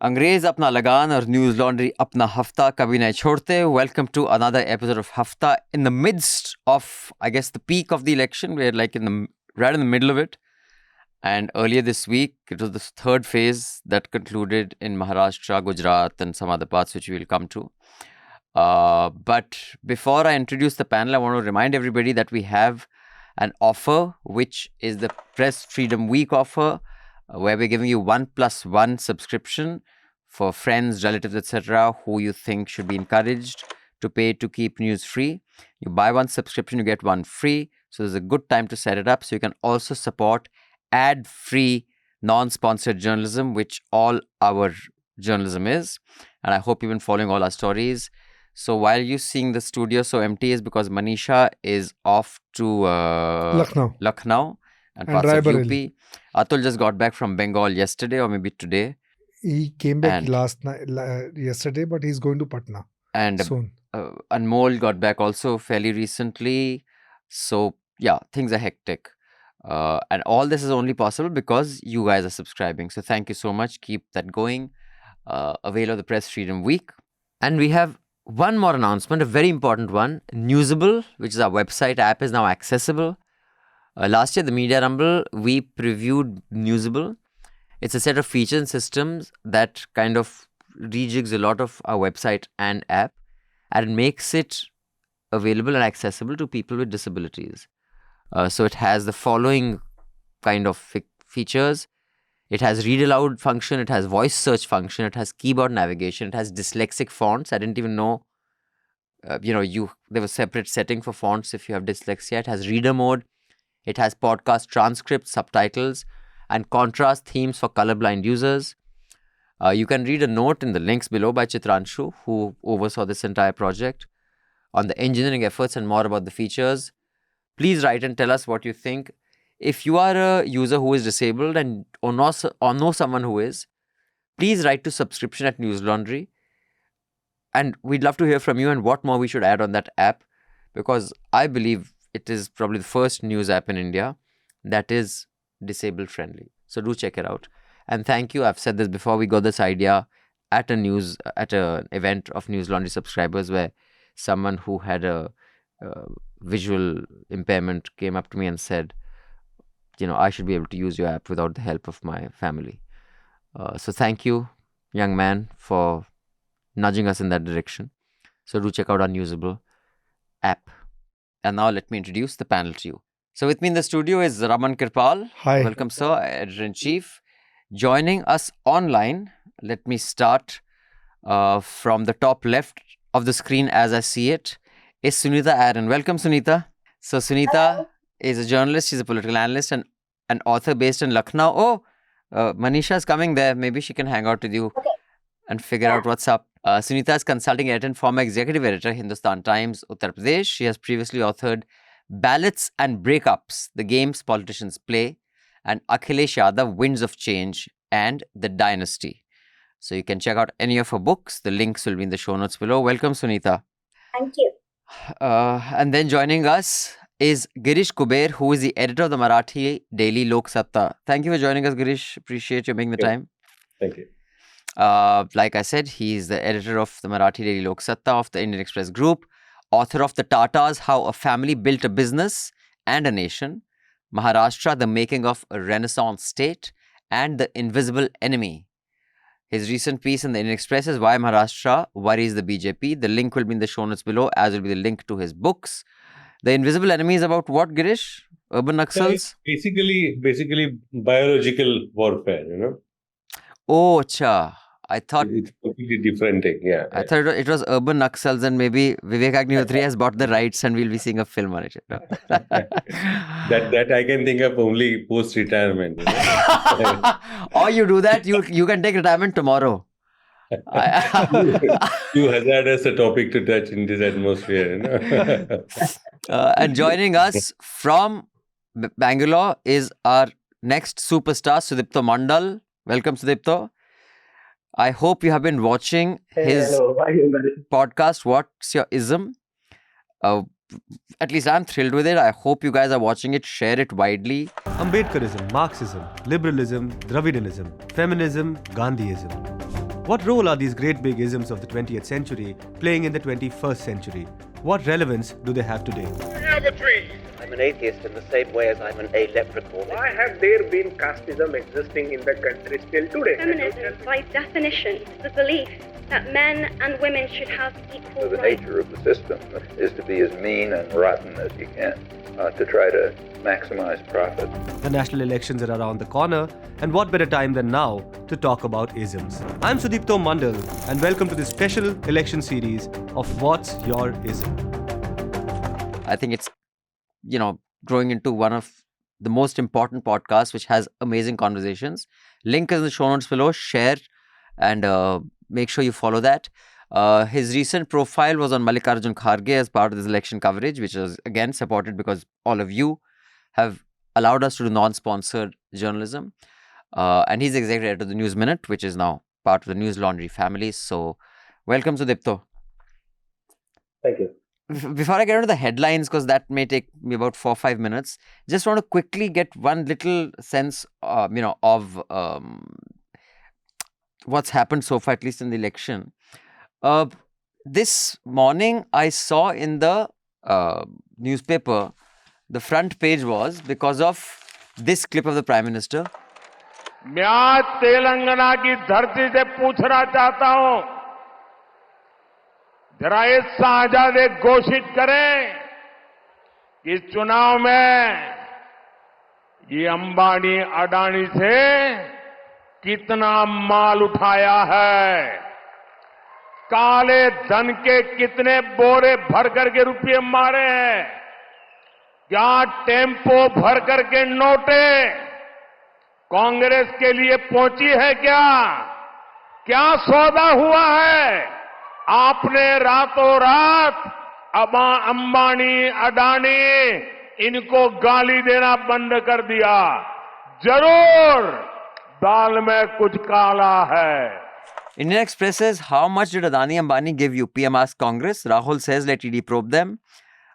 अंग्रेज अपना लगान और न्यूज लॉन्ड्री अपना हफ्ता कभी नहीं छोड़ते. Welcome to another episode of Hafta in the midst of, I guess, the peak of the election. We're like right in the middle of it. And earlier this week, it was the third phase that concluded in Maharashtra, Gujarat, and some other parts which we will come to. But before I introduce the panel, I want to remind everybody that we have an offer, which is the Press Freedom Week offer, where we're giving you 1+1 subscription for friends, relatives, etc., who you think should be encouraged to pay to keep news free. You buy one subscription, you get one free. So there's a good time to set it up. So you can also support ad-free, non-sponsored journalism, which all our journalism is. And I hope you've been following all our stories. So while you're seeing the studio so empty is because Manisha is off to Lucknow and parts of UP. Atul just got back from Bengal yesterday or maybe today. He came back yesterday, but he's going to Patna soon. Anmol got back also fairly recently. So yeah, things are hectic. And all this is only possible because you guys are subscribing. So thank you so much. Keep that going. Avail of the Press Freedom Week. And we have one more announcement, a very important one. Newsable, which is our website app, is now accessible. Last year, the Media Rumble, we previewed Newsable. It's a set of features and systems that kind of rejigs a lot of our website and app and makes it available and accessible to people with disabilities. So it has the following kind of features. It has read aloud function, it has voice search function, it has keyboard navigation, it has dyslexic fonts. I didn't even know, there was separate setting for fonts if you have dyslexia. It has reader mode. It has podcast transcripts, subtitles, and contrast themes for colorblind users. You can read a note in the links below by Chitranshu, who oversaw this entire project, on the engineering efforts and more about the features. Please write and tell us what you think. If you are a user who is disabled or know someone who is, please write to subscription@Newslaundry. And we'd love to hear from you and what more we should add on that app, because I believe it is probably the first news app in India that is disabled friendly. So do check it out. And thank you. I've said this before. We got this idea at an event of Newslaundry subscribers where someone who had a visual impairment came up to me and said, I should be able to use your app without the help of my family. So thank you, young man, for nudging us in that direction. So do check out our Newsable app. And now let me introduce the panel to you. So with me in the studio is Raman Kirpal. Hi. Welcome, sir, Editor-in-Chief. Joining us online, let me start from the top left of the screen as I see it, is Sunita Aron. Welcome, Sunita. So Sunita is a journalist. She's a political analyst and an author based in Lucknow. Manisha is coming there. Maybe she can hang out with you and figure out what's up. Sunita is consulting editor and former executive editor, Hindustan Times, Uttar Pradesh. She has previously authored Ballots and Breakups, The Games Politicians Play, and Akhilesh Yadav, Winds of Change, and The Dynasty. So you can check out any of her books. The links will be in the show notes below. Welcome, Sunita. Thank you. And then joining us is Girish Kuber, who is the editor of the Marathi daily Lok Satta. Thank you for joining us, Girish. Appreciate you making the time. Thank you. Like I said, he's the editor of the Marathi daily Lok Satta of the Indian Express Group, author of The Tatas, How a Family Built a Business and a Nation, Maharashtra, The Making of a Renaissance State, and The Invisible Enemy. His recent piece in the Indian Express is Why Maharashtra Worries the BJP. The link will be in the show notes below, as will be the link to his books. The Invisible Enemy is about what, Girish? Urban Naxals? Basically biological warfare, Oh, acha. I thought it's a completely different thing. Yeah. I thought it was urban Naxals and maybe Vivek Agnihotri has bought the rights and we'll be seeing a film on it. That I can think of only post-retirement. Or you do that, you can take retirement tomorrow. You hazardous a topic to touch in this atmosphere. And joining us from Bangalore is our next superstar, Sudipto Mondal. Welcome, Sudipto. I hope you have been watching his podcast, What's Your Ism? At least I'm thrilled with it. I hope you guys are watching it. Share it widely. Ambedkarism, Marxism, liberalism, Dravidianism, feminism, Gandhiism. What role are these great big isms of the 20th century playing in the 21st century? What relevance do they have today? I'm an atheist in the same way as I'm an a-leprechaun. Why have there been casteism existing in the country still today? Feminism, by definition, is the belief that men and women should have equal So the rights. nature of the system is to be as mean and rotten as you can, to try to maximize profit. The national elections are around the corner, and what better time than now to talk about isms? I'm Sudipto Mondal, and welcome to this special election series of What's Your Ism? I think it's, growing into one of the most important podcasts, which has amazing conversations. Link is in the show notes below. Share and make sure you follow that. His recent profile was on Mallikarjun Kharge as part of this election coverage, which was again supported because all of you have allowed us to do non-sponsored journalism. And he's executive editor of the News Minute, which is now part of the Newslaundry family. So welcome, Sudipto. Thank you. Before I get into the headlines, because that may take me about 4 or 5 minutes, just want to quickly get one little sense, of what's happened so far, at least in the election. This morning, I saw in the newspaper, the front page was because of this clip of the Prime Minister. मैं आज तेलंगाना की धरती से पूछना चाहता हूं, जरा ये साझादे घोषित करें कि इस चुनाव में ये अंबानी अडानी से कितना माल उठाया है, काले धन के कितने बोरे भर करके रुपये मारे हैं, क्या टेम्पो भर करके नोटे कांग्रेस के लिए पहुंची है, क्या सौदा हुआ है? आपने रातों रात अंबानी अडानी इनको गाली देना बंद कर दिया। जरूर दाल में कुछ काला है। Indian Express says, how much did Adani-Ambani give you? PM asked Congress. Rahul says, let ED probe them.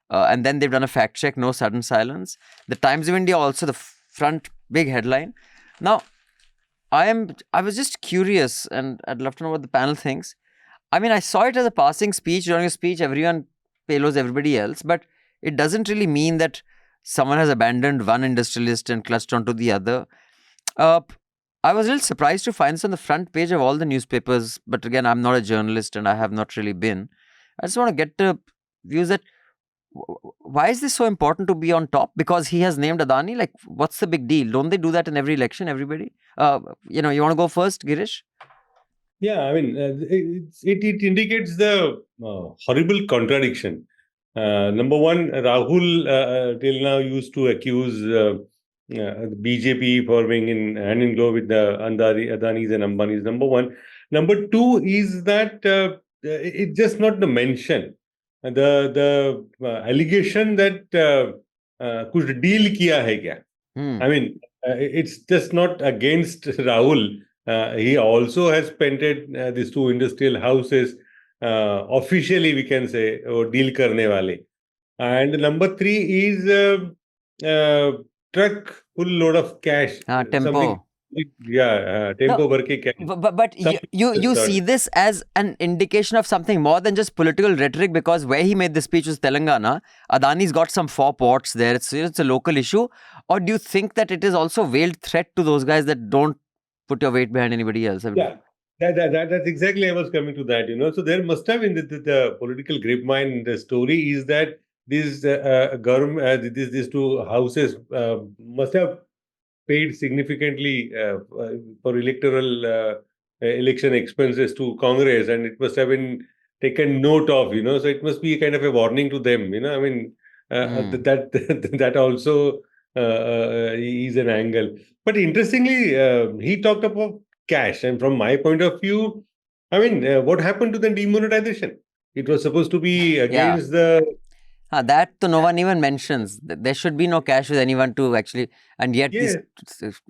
And then they've done a fact check, no sudden silence. The Times of India also, the front big headline. Now, I was just curious, and I'd love to know what the panel thinks. I mean, I saw it as a passing speech. During a speech, everyone payloads everybody else, but it doesn't really mean that someone has abandoned one industrialist and clutched onto the other. I was a little surprised to find this on the front page of all the newspapers, but again, I'm not a journalist and I have not really been. I just want to get the views that why is this so important to be on top? Because he has named Adani? Like, what's the big deal? Don't they do that in every election, everybody? You want to go first, Girish? Yeah, I mean, it indicates the horrible contradiction. Number one, Rahul till now used to accuse the BJP for being hand in glove with the Adanis and Ambanis. Number one. Number two is that it's just not the mention. The allegation that kuch deal kiya hai kya? I mean, it's just not against Rahul. He also has painted these two industrial houses officially, we can say, or deal karne wale. And number three is truck full load of cash. Tempo. Tempo bhar ke cash. But you see this as an indication of something more than just political rhetoric, because where he made this speech was Telangana. Adani's got some 4 ports there. It's a local issue. Or do you think that it is also veiled threat to those guys that don't put your weight behind anybody else? Yeah, that's exactly I was coming to that. So there must have been the political grapevine. The story is that these these two houses must have paid significantly for electoral election expenses to Congress, and it must have been taken note of. So it must be kind of a warning to them. I mean, that also is an angle. But interestingly, he talked about cash, and from my point of view, I mean, what happened to the demonetization? It was supposed to be against the. That no one even mentions. There should be no cash with anyone to actually, and yet these,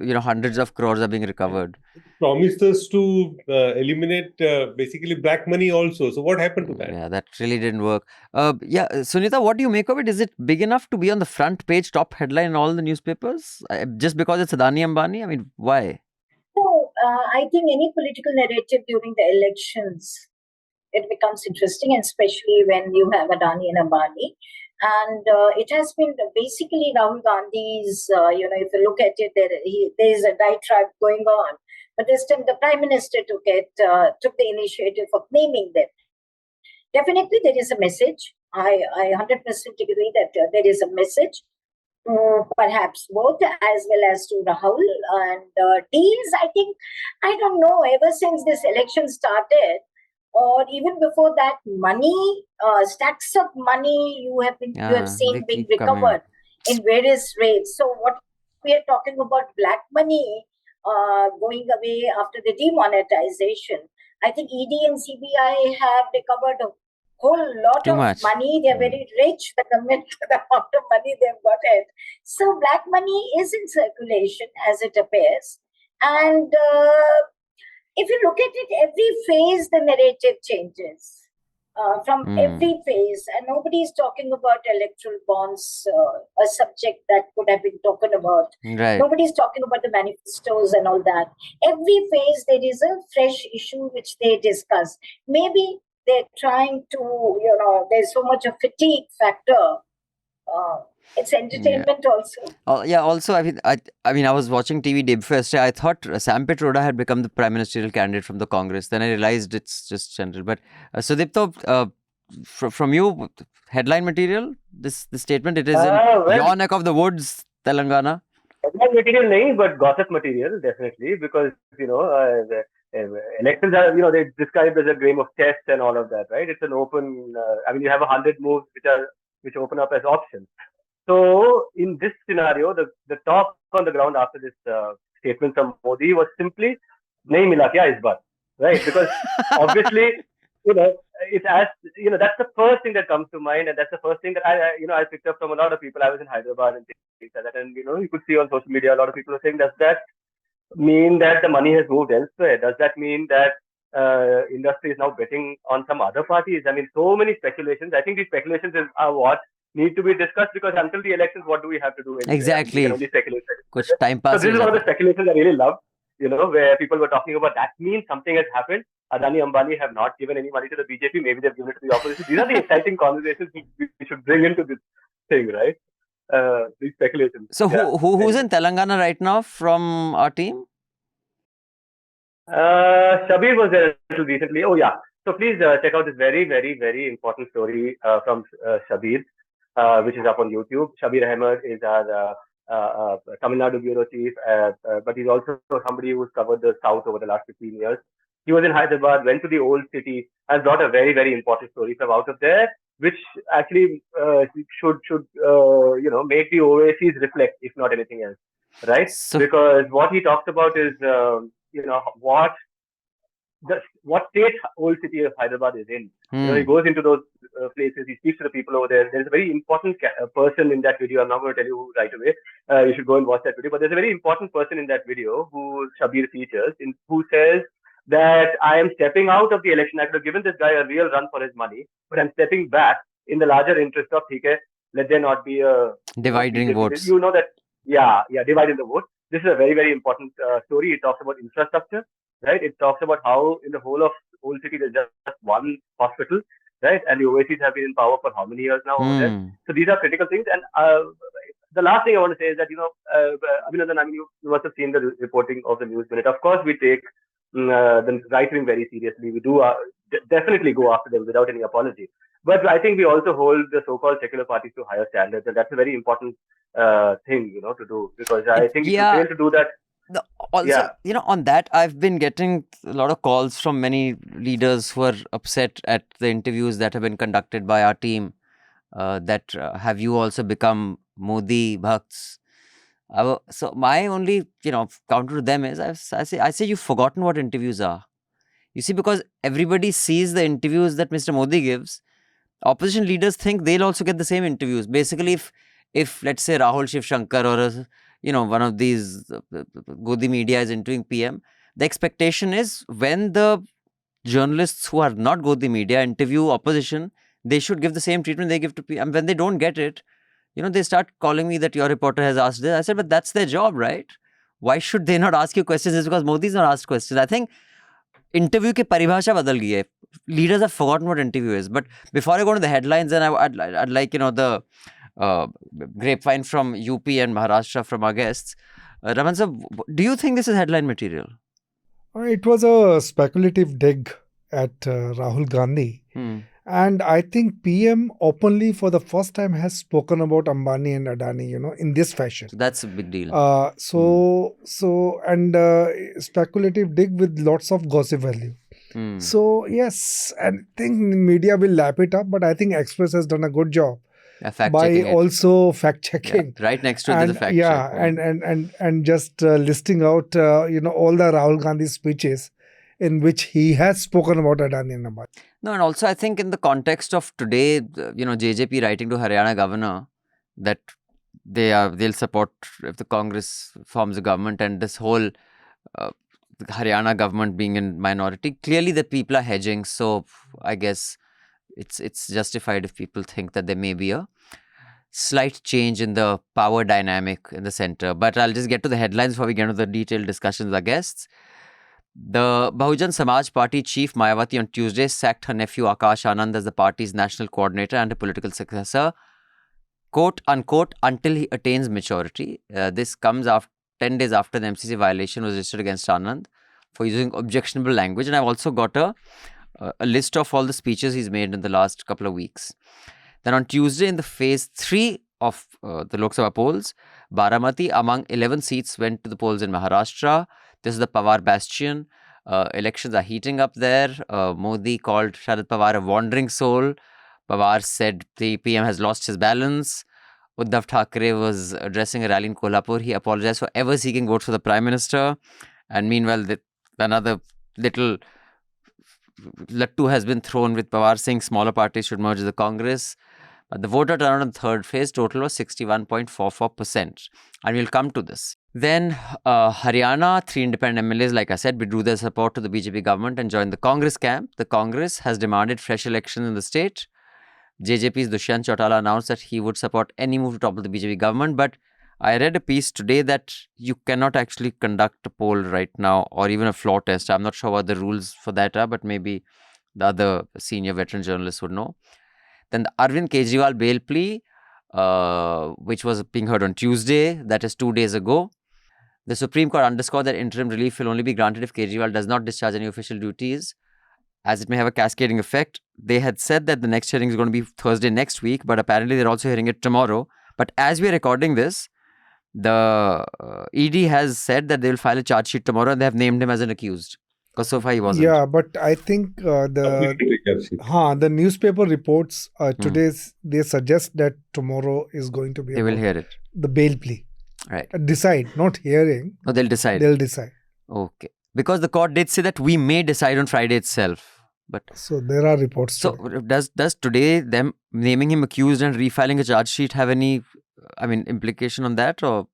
hundreds of crores are being recovered. Promised us to eliminate basically black money also. So what happened to that? Yeah, that really didn't work. Sunita, what do you make of it? Is it big enough to be on the front page top headline in all the newspapers? Just because it's Adani-Ambani? I mean, why? Well, I think any political narrative during the elections, it becomes interesting, and especially when you have Adani and Ambani. And it has been basically Rahul Gandhi's, if you look at it, there is a diatribe going on. But this time the Prime Minister took the initiative of naming them. Definitely there is a message. I 100% agree that there is a message. Perhaps both, as well as to Rahul. And deals, I don't know, ever since this election started, or even before that, money, stacks of money you have seen being recovered in various rates. So what we are talking about, black money going away after the demonetization. I think ED and CBI have recovered a whole lot of money. They're very rich, the government, the amount of money they've got it. So black money is in circulation, as it appears. And if you look at it, every phase the narrative changes. From every phase, and nobody is talking about electoral bonds, a subject that could have been talked about. Right. Nobody is talking about the manifestos and all that. Every phase there is a fresh issue which they discuss. Maybe they're trying to, there's so much of fatigue factor. It's entertainment also. Also, I mean, I was watching TV day before yesterday. I thought Sam Petroda had become the prime ministerial candidate from the Congress. Then I realized it's just general. But Sudipto, from you, headline material, this statement, it is in your neck of the woods, Telangana. Headline material, nahi, but gossip material, definitely, because, the elections are, they described as a game of chess and all of that, right? It's an open, you have 100 moves which open up as options. So in this scenario, the talk on the ground after this statement from Modi was simply nahi mila kya is baar, right? Because obviously, it's as that's the first thing that comes to mind, and that's the first thing that I picked up from a lot of people. I was in Hyderabad and things like that, and you could see on social media a lot of people are saying, does that mean that the money has moved elsewhere? Does that mean that industry is now betting on some other parties? I mean, so many speculations. I think these speculations are what need to be discussed, because until the elections, what do we have to do? Exactly. We can only speculate. Time pass. So this is one of the speculations I really love, where people were talking about that means something has happened. Adani-Ambani have not given any money to the BJP. Maybe they've given it to the opposition. These are the exciting conversations we should bring into this thing, right? These speculations. So who's in Telangana right now from our team? Shabir was there until recently. Oh yeah. So please check out this very, very, very important story from Shabir, which is up on YouTube. Shabir Ahmed is our Tamil Nadu bureau chief, but he's also somebody who's covered the South over the last 15 years. He was in Hyderabad, went to the old city, and brought a very, very important story from out of there, which actually should make the OACs reflect, if not anything else, right? Because what he talks about is what state old city of Hyderabad is in. He goes into those places, he speaks to the people over there. There's a very important person in that video. I'm not going to tell you right away. You should go and watch that video. But there's a very important person in that video who Shabir features, who says that I am stepping out of the election. I could have given this guy a real run for his money, but I'm stepping back in the larger interest of, let there not be a dividing votes. You know that, dividing the vote. This is a very, very important story. It talks about infrastructure, right? It talks about how in the whole of Old City there's just one hospital, right? And the OACs have been in power for how many years now? Over there? So these are critical things. And the last thing I want to say is that, Abhinandan, you must have seen the reporting of the news minute. Of course, we take the right wing very seriously. We do definitely go after them without any apology. But I think we also hold the so-called secular parties to higher standards, and that's a very important thing, to do, because I think if you fail to do that. On that, I've been getting a lot of calls from many leaders who are upset at the interviews that have been conducted by our team. That have you also become Modi bhakts? So my only counter to them is I say you've forgotten what interviews are. You see, because everybody sees the interviews that Mr. Modi gives. Opposition leaders think they'll also get the same interviews. Basically, if let's say Rahul Shiv Shankar or one of these Godi media is interviewing PM, the expectation is when the journalists who are not Godi media interview opposition, they should give the same treatment they give to PM. And when they don't get it, they start calling me that your reporter has asked this. I said, but that's their job, right? why should they not ask you questions? It's because Modi's not asked questions. I think interview की परिभाषा बदल गई है. Leaders have forgotten what interview is. But before I go to the headlines, then I'd like, the grapevine from UP and Maharashtra from our guests. Raman sir, do you think this is headline material? It was a speculative dig at Rahul Gandhi. And I think PM openly for the first time has spoken about Ambani and Adani, in this fashion. So that's a big deal. Speculative dig with lots of gossip value. So yes, I think media will lap it up, but I think Express has done a good job by also fact checking. Yeah, right next to it is the fact check. And just listing out all the Rahul Gandhi speeches in which he has spoken about Adani and Ambani. No, and also I think in the context of today, JJP writing to Haryana governor that they'll support if the Congress forms a government, and this whole the Haryana government being in minority, clearly the people are hedging. So I guess it's justified if people think that there may be a slight change in the power dynamic in the center. But I'll just get to the headlines before we get into the detailed discussions with our guests. The Bahujan Samaj Party chief Mayawati on Tuesday sacked her nephew Akash Anand as the party's national coordinator and a political successor, quote unquote, until he attains maturity. This comes 10 days after the MCC violation was registered against Anand for using objectionable language. And I've also got a list of all the speeches he's made in the last couple of weeks. Then on Tuesday, in the phase 3 of the Lok Sabha polls, Baramati among 11 seats went to the polls in Maharashtra. This is the Pawar bastion. Elections are heating up there. Modi called Sharad Pawar a wandering soul. Pawar said the PM has lost his balance. Uddhav Thackeray was addressing a rally in Kolhapur. He apologized for ever seeking votes for the Prime Minister. And meanwhile, another little lattu has been thrown with Pawar saying smaller parties should merge with the Congress. But the voter turnout in the third phase total was 61.44%. And we'll come to this. Then Haryana, 3 independent MLAs, like I said, withdrew their support to the BJP government and joined the Congress camp. The Congress has demanded fresh elections in the state. JJP's Dushyant Chautala announced that he would support any move to topple the BJP government. But I read a piece today that you cannot actually conduct a poll right now or even a floor test. I'm not sure what the rules for that are, but maybe the other senior veteran journalists would know. Then the Arvind Kejriwal bail plea, which was being heard on Tuesday, that is 2 days ago. The Supreme Court underscored that interim relief will only be granted if Kejriwal does not discharge any official duties, as it may have a cascading effect. They had said that the next hearing is going to be Thursday next week, but apparently they're also hearing it tomorrow. But as we are recording this, the ED has said that they will file a charge sheet tomorrow and they have named him as an accused. Because so far he wasn't. Yeah, but I think the newspaper reports today, they suggest that tomorrow is going to be... They will hear it. The bail plea. Right. Decide, not hearing. No, they'll decide. They'll decide. Okay. Because the court did say that we may decide on Friday itself. But so there are reports. So does today them naming him accused and refiling a charge sheet have any, implication on that, or?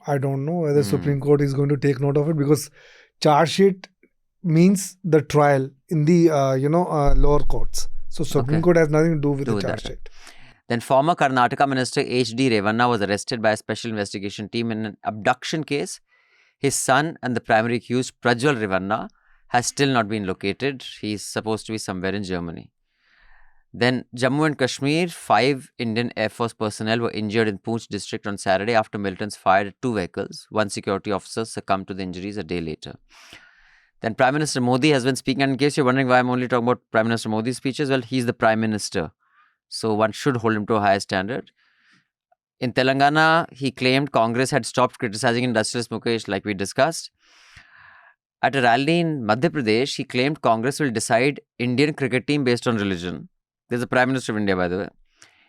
I don't know whether Supreme Court is going to take note of it, because charge sheet means the trial in the lower courts. So Supreme Court has nothing to do with the charge sheet. Then former Karnataka Minister H.D. Revanna was arrested by a special investigation team in an abduction case. His son and the primary accused, Prajwal Revanna, has still not been located. He's supposed to be somewhere in Germany. Then Jammu and Kashmir, 5 Indian Air Force personnel were injured in Poonch district on Saturday after militants fired at 2 vehicles. 1 security officer succumbed to the injuries a day later. Then Prime Minister Modi has been speaking, and in case you're wondering why I'm only talking about Prime Minister Modi's speeches, well, he's the Prime Minister. So one should hold him to a higher standard. In Telangana, he claimed Congress had stopped criticizing industrialist Mukesh, like we discussed. At a rally in Madhya Pradesh, he claimed Congress will decide Indian cricket team based on religion. There's the Prime Minister of India, by the way.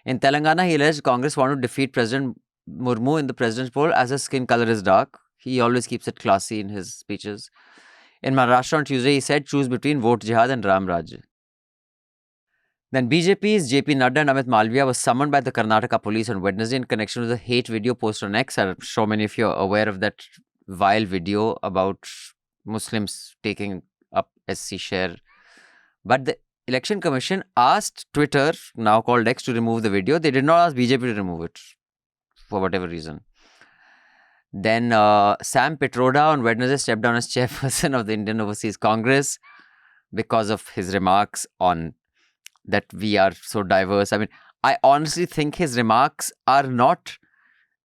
In Telangana, he alleged Congress wanted to defeat President Murmu in the president's poll as his skin color is dark. He always keeps it classy in his speeches. In Maharashtra on Tuesday, he said, choose between vote jihad and Ram Raj. Then BJP's JP Nadda and Amit Malviya was summoned by the Karnataka police on Wednesday in connection with a hate video posted on X. I'm sure many of you are aware of that vile video about Muslims taking up SC share. But the Election Commission asked Twitter, now called X, to remove the video. They did not ask BJP to remove it for whatever reason. Then Sam Pitroda on Wednesday stepped down as chairperson of the Indian Overseas Congress because of his remarks on that we are so diverse. I mean, I honestly think his remarks are not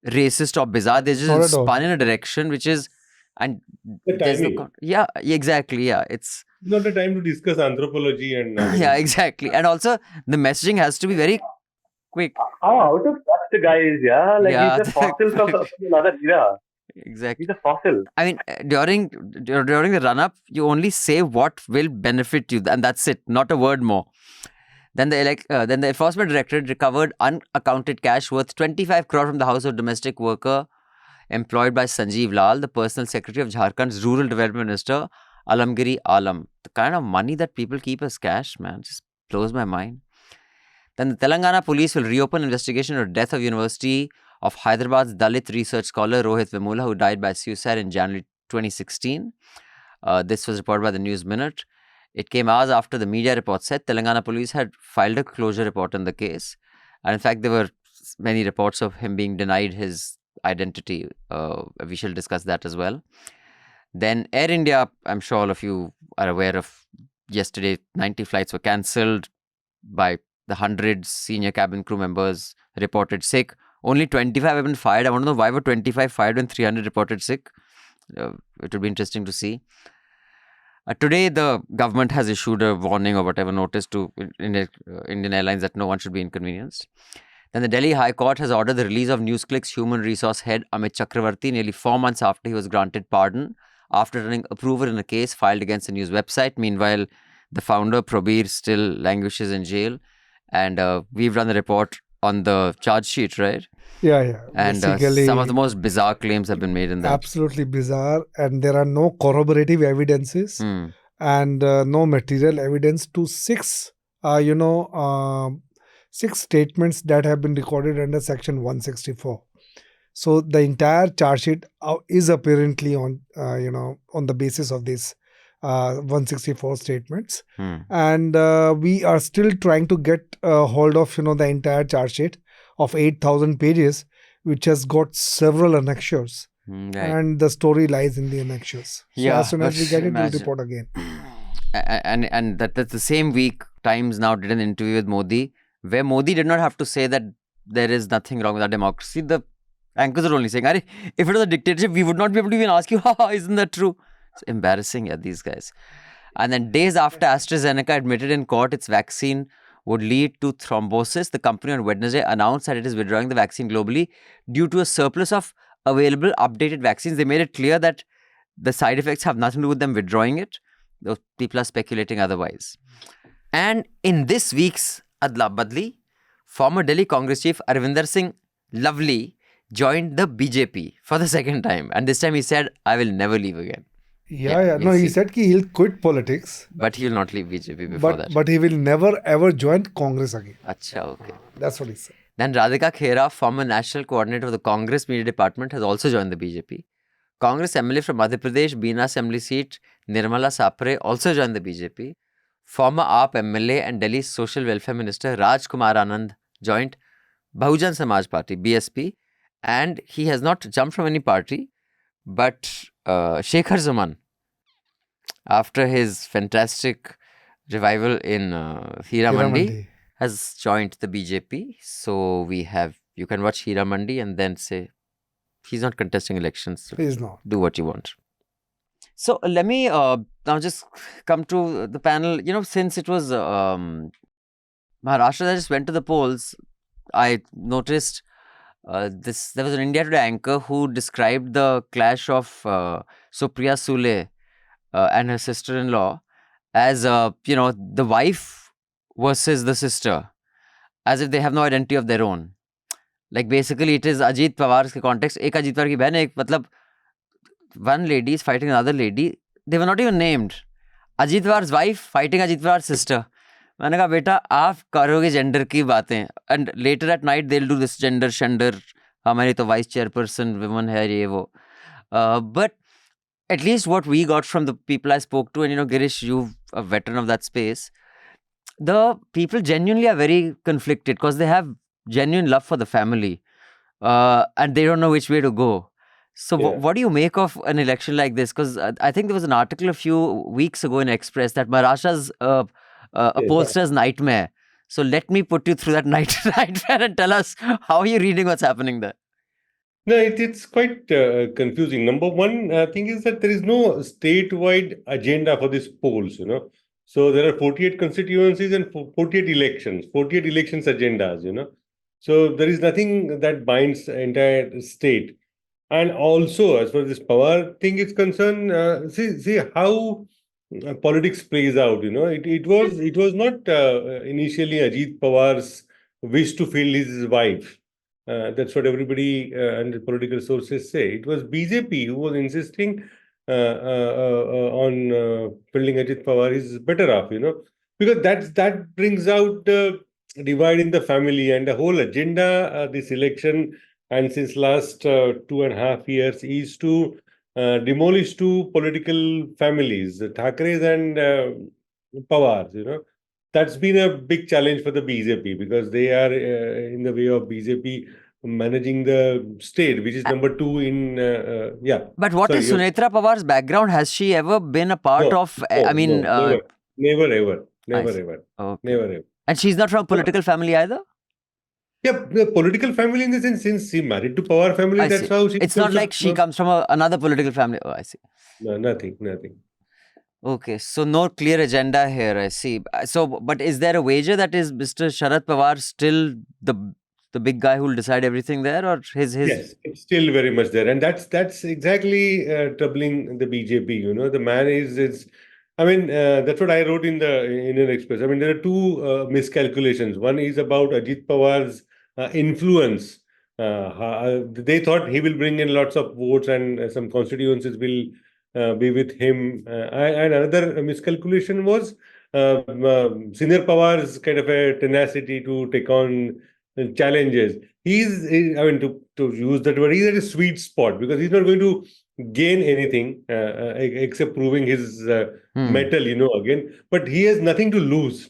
racist or bizarre. They're just spun in a direction which is, and there's no, yeah, exactly, yeah. It's not the time to discuss anthropology and yeah, exactly. And also the messaging has to be very quick. How out of touch the guy is, yeah? Like he's a fossil from another era. Exactly. He's a fossil. I mean, during the run-up, you only say what will benefit you, and that's it. Not a word more. Then the Enforcement Directorate recovered unaccounted cash worth 25 crore from the house of domestic worker employed by Sanjeev Lal, the personal secretary of Jharkhand's Rural Development Minister, Alamgiri Alam. The kind of money that people keep as cash, man, just blows my mind. Then the Telangana police will reopen investigation of death of University of Hyderabad's Dalit research scholar Rohit Vemula, who died by suicide in January 2016. This was reported by the News Minute. It came hours after the media report said Telangana police had filed a closure report on the case. And in fact, there were many reports of him being denied his identity. We shall discuss that as well. Then Air India, I'm sure all of you are aware of, yesterday 90 flights were cancelled by the hundreds. Senior cabin crew members reported sick. Only 25 have been fired. I want to know why were 25 fired when 300 reported sick. It would be interesting to see. Today, the government has issued a warning or whatever notice to Indian Airlines that no one should be inconvenienced. Then the Delhi High Court has ordered the release of NewsClick's human resource head Amit Chakravarti nearly 4 months after he was granted pardon after running approval in a case filed against the news website. Meanwhile, the founder, Probir, still languishes in jail. And we've run a report on the charge sheet, right? Yeah. And some of the most bizarre claims have been made in that. Absolutely bizarre. And there are no corroborative evidences and no material evidence to six statements that have been recorded under Section 164. So the entire charge sheet is apparently on the basis of this 164 statements. And we are still trying to get hold of the entire charge sheet of 8,000 pages, which has got several annexures. Right. And the story lies in the annexures. So as soon as we get it, we'll report again. And that's the same week, Times now did an interview with Modi, where Modi did not have to say that there is nothing wrong with our democracy. The anchors are only saying, if it was a dictatorship, we would not be able to even ask you, isn't that true? It's embarrassing, these guys. And then days after AstraZeneca admitted in court its vaccine would lead to thrombosis, the company on Wednesday announced that it is withdrawing the vaccine globally due to a surplus of available updated vaccines. They made it clear that the side effects have nothing to do with them withdrawing it. Those people are speculating otherwise. And in this week's Adla Badli, former Delhi Congress chief Arvinder Singh Lovely joined the BJP for the second time. And this time he said, I will never leave again. Yeah. No, he said he'll quit politics. But he'll not leave BJP before that. But he will never ever join Congress again. Acha, okay. That's what he said. Then Radhika Khera, former national coordinator of the Congress media department, has also joined the BJP. Congress MLA from Madhya Pradesh, Bina Assembly seat, Nirmala Sapre, also joined the BJP. Former AAP MLA and Delhi's Social Welfare Minister Raj Kumar Anand joined Bahujan Samaj Party, BSP. And he has not jumped from any party, but Shekhar Zaman, after his fantastic revival in Hira Mandi, has joined the BJP. So you can watch Hira Mandi and then say, he's not contesting elections. So he's not. Do what you want. So let me now just come to the panel. Since it was Maharashtra that just went to the polls, I noticed there was an India Today anchor who described the clash of Supriya Sule and her sister-in-law as, the wife versus the sister, as if they have no identity of their own. Like basically it is Ajit Pawar's context. Ek Ajit Pawar ki behan hai, matlab one lady is fighting another lady. They were not even named. Ajit Pawar's wife fighting Ajit Pawar's sister. मैंने कहा बेटा आप करोगे gender की बातें and later at night they will do this gender शेंडर हमारी तो वाइस चेयरपर्सन वुमन है ये वो but at least what we got from the people I spoke to, and Girish, you're a veteran of that space, the people genuinely are very conflicted because they have genuine love for the family and they don't know which way to go. So what do you make of an election like this? Because I think there was an article a few weeks ago in Express that Maharashtra's a pollster's nightmare. So let me put you through that nightmare and tell us, how are you reading what's happening there? No, it's quite confusing. Number one thing is that there is no statewide agenda for these polls, So there are 48 constituencies and 48 elections, 48 elections agendas, So there is nothing that binds the entire state. And also, as far as this power thing is concerned, see how politics plays out. It was not initially Ajit Pawar's wish to field his wife. That's what everybody and the political sources say. It was BJP who was insisting on fielding Ajit Pawar is better off. Because that brings out the divide in the family and the whole agenda this election. And since last 2.5 years is to demolish two political families, the Thakres and Pawars, That's been a big challenge for the BJP because they are in the way of BJP managing the state, which is number 2 in, But what is Sunita Pawar's background? Has she ever been a part of, never, ever. Okay. Never, ever. And she's not from a political family either? Yeah, the political family in the sense, since she married to Pawar family, that's how she... It's not like she comes from another political family. Oh, I see. No, nothing. Okay, so no clear agenda here, I see. So, but is there a wager that is Mr. Sharad Pawar still the big guy who will decide everything there, or his? Yes, it's still very much there, and that's exactly troubling the BJP. The man is. I mean, that's what I wrote in the Indian Express. I mean, there are two miscalculations. One is about Ajit Pawar's influence. They thought he will bring in lots of votes and some constituencies will be with him. And another miscalculation was Senior Pawar's kind of a tenacity to take on challenges. To use that word, he's at a sweet spot because he's not going to gain anything except proving his mettle, again. But he has nothing to lose.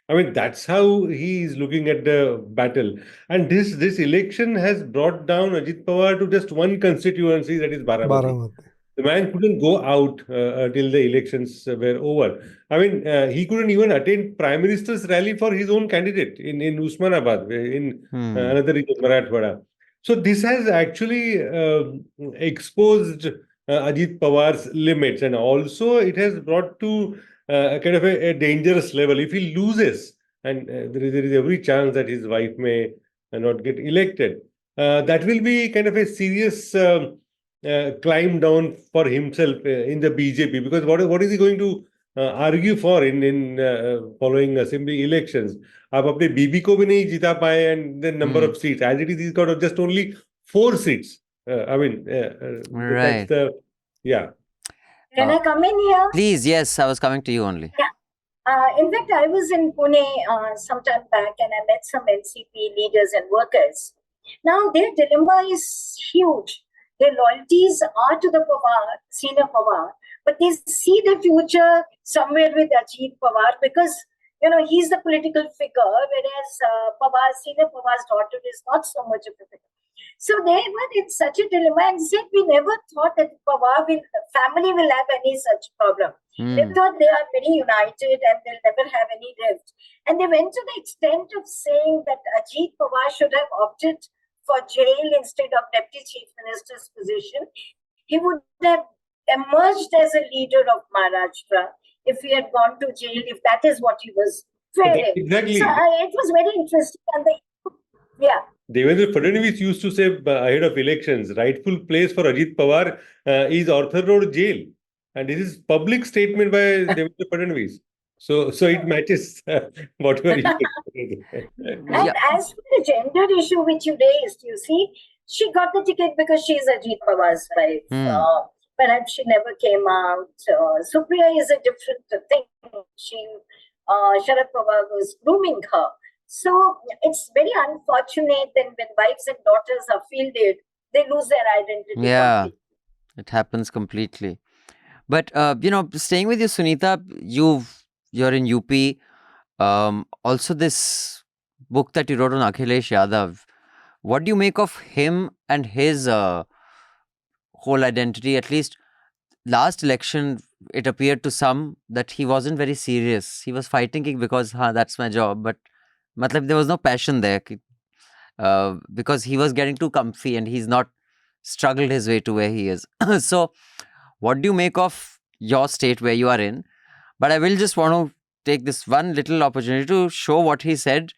I mean, that's how he is looking at the battle. And this election has brought down Ajit Pawar to just one constituency, that is Baramati. The man couldn't go out till the elections were over. I mean, he couldn't even attend Prime Minister's rally for his own candidate in Usmanabad, in another region, Marathwada. So this has actually exposed Ajit Pawar's limits, and also it has brought to kind of a dangerous level. If he loses, and there is every chance that his wife may not get elected, that will be kind of a serious climb down for himself in the BJP, because what is he going to argue for in following assembly elections? आप अपने बीबी को भी नहीं जिता पाए, and the number of seats as it is, he's got just only 4 seats. Right. That's the Can I come in here? Please, yes, I was coming to you only. Yeah. In fact, I was in Pune some time back, and I met some NCP leaders and workers. Now, their dilemma is huge. Their loyalties are to the Pawar, Senior Pawar, but they see the future somewhere with Ajit Pawar because, he's the political figure, whereas Senior Pawar's daughter is not so much of a figure. So they were in such a dilemma and said, we never thought that family will have any such problem. They thought they are very united and they'll never have any rift. And they went to the extent of saying that Ajit Pawar should have opted for jail instead of Deputy Chief Minister's position. He would have emerged as a leader of Maharashtra if he had gone to jail, if that is what he was fearing. Exactly. So it was very interesting. And Devendra Fadnavis used to say ahead of elections, rightful place for Ajit Pawar is Arthur Road jail. And this is public statement by Devendra Fadnavis. So it matches whatever you And as for the gender issue which you raised, you see, she got the ticket because she is Ajit Pawar's wife. Perhaps she never came out. Supriya is a different thing. Sharad Pawar was grooming her. So it's very unfortunate that when wives and daughters are fielded, they lose their identity. Yeah, it happens completely. But, staying with you, Sunita, you're in UP. Also, this book that you wrote on Akhilesh Yadav, what do you make of him and his whole identity. At least last election, it appeared to some that he wasn't very serious. He was fighting because that's my job, but matlab, there was no passion there, because he was getting too comfy and he's not struggled his way to where he is. So what do you make of your state where you are in? But I will just want to take this one little opportunity to show what he said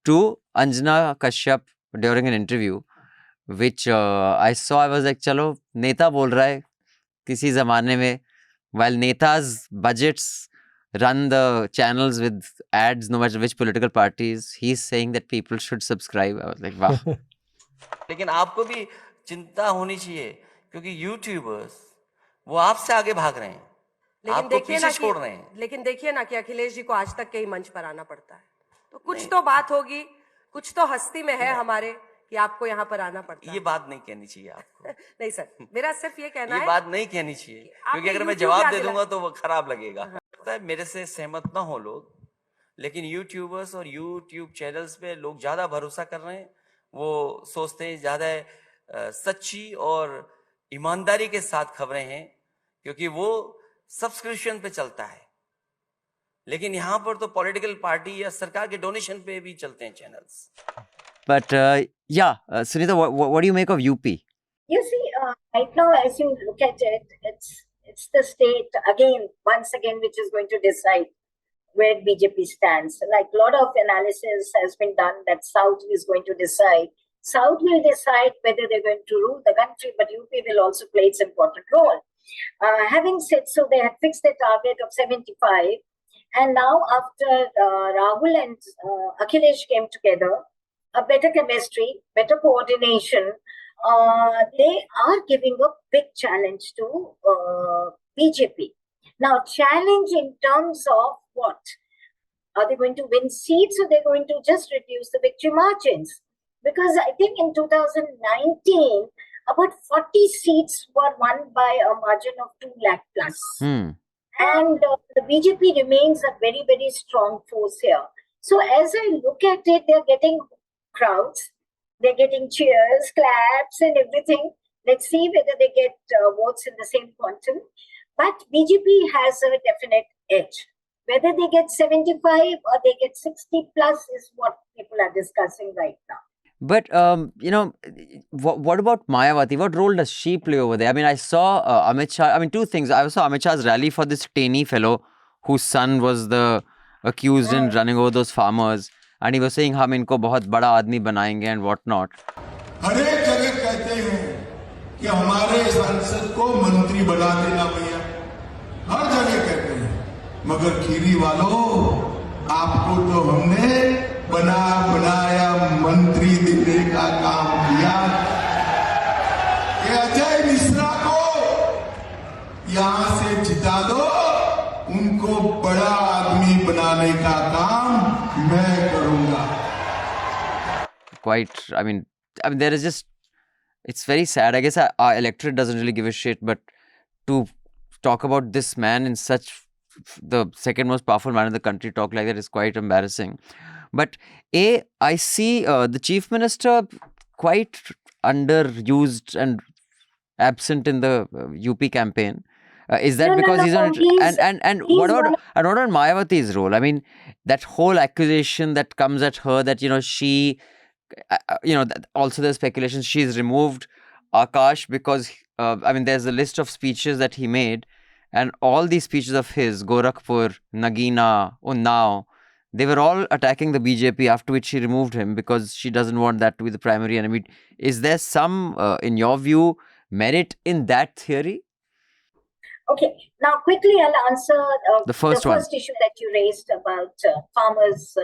to Anjana Kashyap during an interview, which I saw. I was like, chalo, neta bol raha hai kisi zamane mein, while netas' budgets run the channels with ads, no matter which political parties, he's saying that people should subscribe. I was like, wow. लेकिन आपको भी चिंता होनी चाहिए, क्योंकि YouTubers वो आपसे आगे भाग रहे हैं, आपको पीछे छोड़ रहे हैं. लेकिन देखिए ना कि अखिलेश जी को आज तक कई मंच पर आना पड़ता है, तो कुछ तो बात होगी, कुछ तो हस्ती में है हमारे कि आपको यहाँ पर आना पड़ता है. ये बात नहीं कहनी चाहिए आपको. नहीं सर, मेरा सिर्फ ये कहना है, ये बात नहीं कहनी चाहिए, क्योंकि अगर मैं जवाब दे दूंगा तो वो खराब लगेगा. पता है, मेरे से सहमत ना हो लोग, लेकिन यूट्यूबर्स और यूट्यूब चैनल्स पे लोग ज्यादा भरोसा कर रहे हैं. वो सोचते हैं ज्यादा सच्ची और ईमानदारी के साथ खबरें हैं, क्योंकि वो सब्सक्रिप्शन पे चलता है. लेकिन यहाँ पर तो पॉलिटिकल पार्टी या सरकार के डोनेशन पे भी चलते हैं channels. But Sunita, what do you make of UP? You see, right now, as you look at it, it's the state once again, which is going to decide where BJP stands. Like a lot of analysis has been done that South is going to decide. South will decide whether they're going to rule the country, but UP will also play its important role. Having said so, they had fixed a target of 75. And now after Rahul and Akhilesh came together, a better chemistry, better coordination, they are giving a big challenge to BJP. Now, challenge in terms of what? Are they going to win seats, or they're going to just reduce the victory margins? Because I think in 2019, about 40 seats were won by a margin of 2 lakh plus. And the BJP remains a very, very strong force here. So as I look at it, they're getting crowds, they're getting cheers, claps and everything. Let's see whether they get votes in the same quantum. But BJP has a definite edge. Whether they get 75 or they get 60 plus is what people are discussing right now. But, what about Mayawati? What role does she play over there? I mean, I saw Amit Shah. I mean, two things. I saw Amit Shah's rally for this Taney fellow whose son was the accused in running over those farmers. And he was saying, हम इनको बहुत बड़ा आदमी बनाएंगे and what not. हर एक जगह कहते हैं कि हमारे सांसद को मंत्री बना देना भैया. हर जगह कहते हैं. मगर खीरी वालों, आपको तो हमने बनाया मंत्री देने का काम किया. कि अजय मिश्रा को यहां से जिता दो, उनको बड़ा आदमी बनाने का काम मैं करूंगा. Quite, I mean, there is just, it's very sad. I guess our electorate doesn't really give a shit, but to talk about this man in such, the second most powerful man in the country, talk like that is quite embarrassing. But I see the chief minister quite underused and absent in the UP campaign. Is that because he's on it? And what about Mayawati's role? I mean, that whole accusation that comes at her that, she, also there's speculation she's removed Akash because, there's a list of speeches that he made, and all these speeches of his, Gorakhpur, Nagina, Unnao, they were all attacking the BJP, after which she removed him because she doesn't want that to be the primary enemy. Is there some, in your view, merit in that theory? Okay, now quickly I'll answer the first issue that you raised about farmers'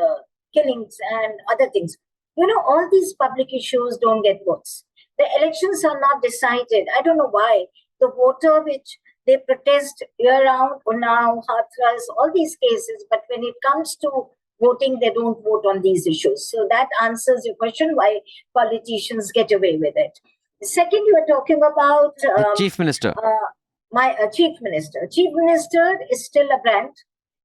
killings and other things. All these public issues don't get votes. The elections are not decided. I don't know why. The voter which they protest year-round, Unnao, Hathras, all these cases, but when it comes to voting, they don't vote on these issues. So that answers your question, why politicians get away with it. Second, you were talking about... the Chief Minister. Chief Minister. Chief Minister is still a brand.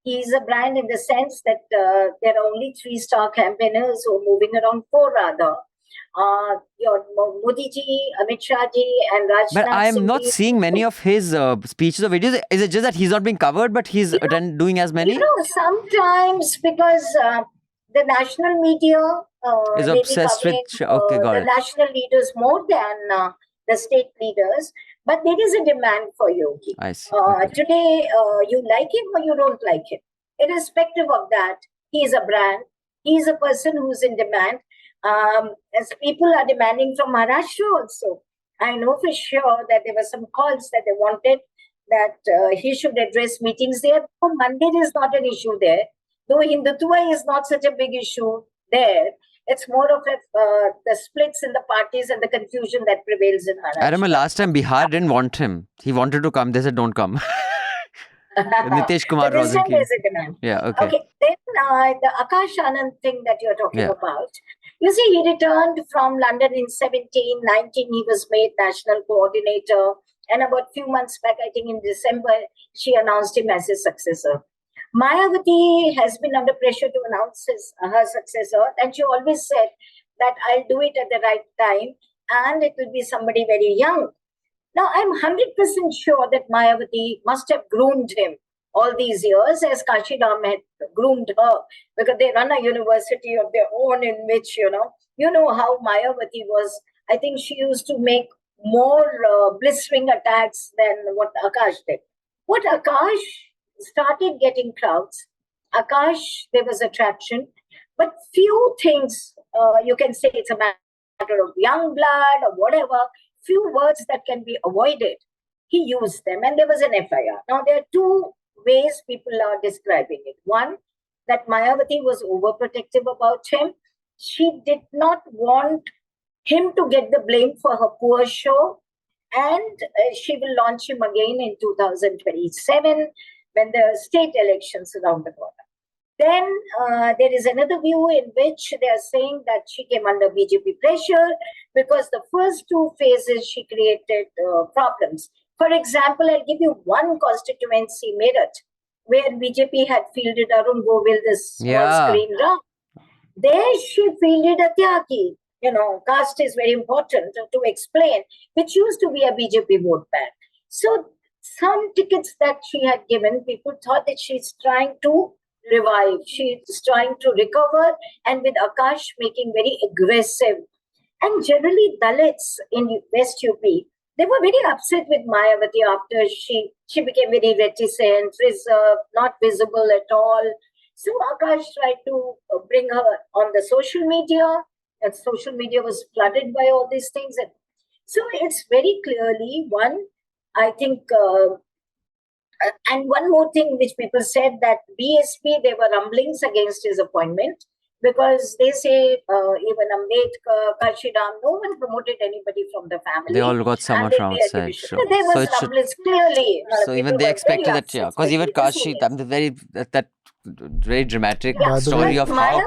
He is a brand in the sense that there are only 3-star campaigners who are moving around, 4 rather. Your Modi ji, Amit Shah ji, and Rajnath But I am Singh not ji. seeing many of his speeches or videos. Is it just that he's not being covered, but he's doing as many? Sometimes because the national media Is may be obsessed with. covering Okay, got the it. national leaders more than the state leaders, but there is a demand for Yogi. I see. Today, you like him or you don't like him. Irrespective of that, he is a brand. He is a person who's in demand. As people are demanding from Maharashtra also. I know for sure that there were some calls that they wanted that he should address meetings there. So Mandir is not an issue there. Though Hindutva is not such a big issue there, it's more of the splits in the parties and the confusion that prevails in Maharashtra. I remember last time Bihar didn't want him. He wanted to come. They said, don't come. Nitish Kumar This time wasn't there's keen. a demand. Yeah, okay. Okay, then the Akash Anand thing that you're talking about. You see, he returned from London in 1719. He was made national coordinator. And about a few months back, I think in December, she announced him as his successor. Mayawati has been under pressure to announce her successor. And she always said that I'll do it at the right time. And it will be somebody very young. Now, I'm 100% sure that Mayawati must have groomed him all these years as Kashi Ram had groomed her, because they run a university of their own in which, you know how Mayawati was. I think she used to make more blistering attacks than what Akash did. What Akash started getting crowds, Akash, there was attraction, but few things, you can say it's a matter of young blood or whatever, few words that can be avoided. He used them and there was an FIR. Now, there are two ways people are describing it. One, that Mayawati was overprotective about him. She did not want him to get the blame for her poor show, and she will launch him again in 2027 when the state elections around the corner. Then there is another view in which they are saying that she came under BJP pressure because the first two phases she created problems. For example, I'll give you one constituency, Meerut, where BJP had fielded Arun Govil, this small screen round. There she fielded a Tyagi. Caste is very important to explain, which used to be a BJP vote bank. So some tickets that she had given, people thought that she's trying to revive. She's trying to recover, and with Akash making very aggressive. And generally Dalits in West UP, they were very upset with Mayawati after she became very reticent, reserved, not visible at all. So Akash tried to bring her on the social media, and social media was flooded by all these things. And so it's very clearly one, I think, and one more thing which people said, that BSP, there were rumblings against his appointment because they say even Ambedkar, Kashiram, no one promoted anybody from the family. They all got someone from outside. Sure. So there was rumblings clearly. So even they expected that, because even Kashi, that very dramatic story of how.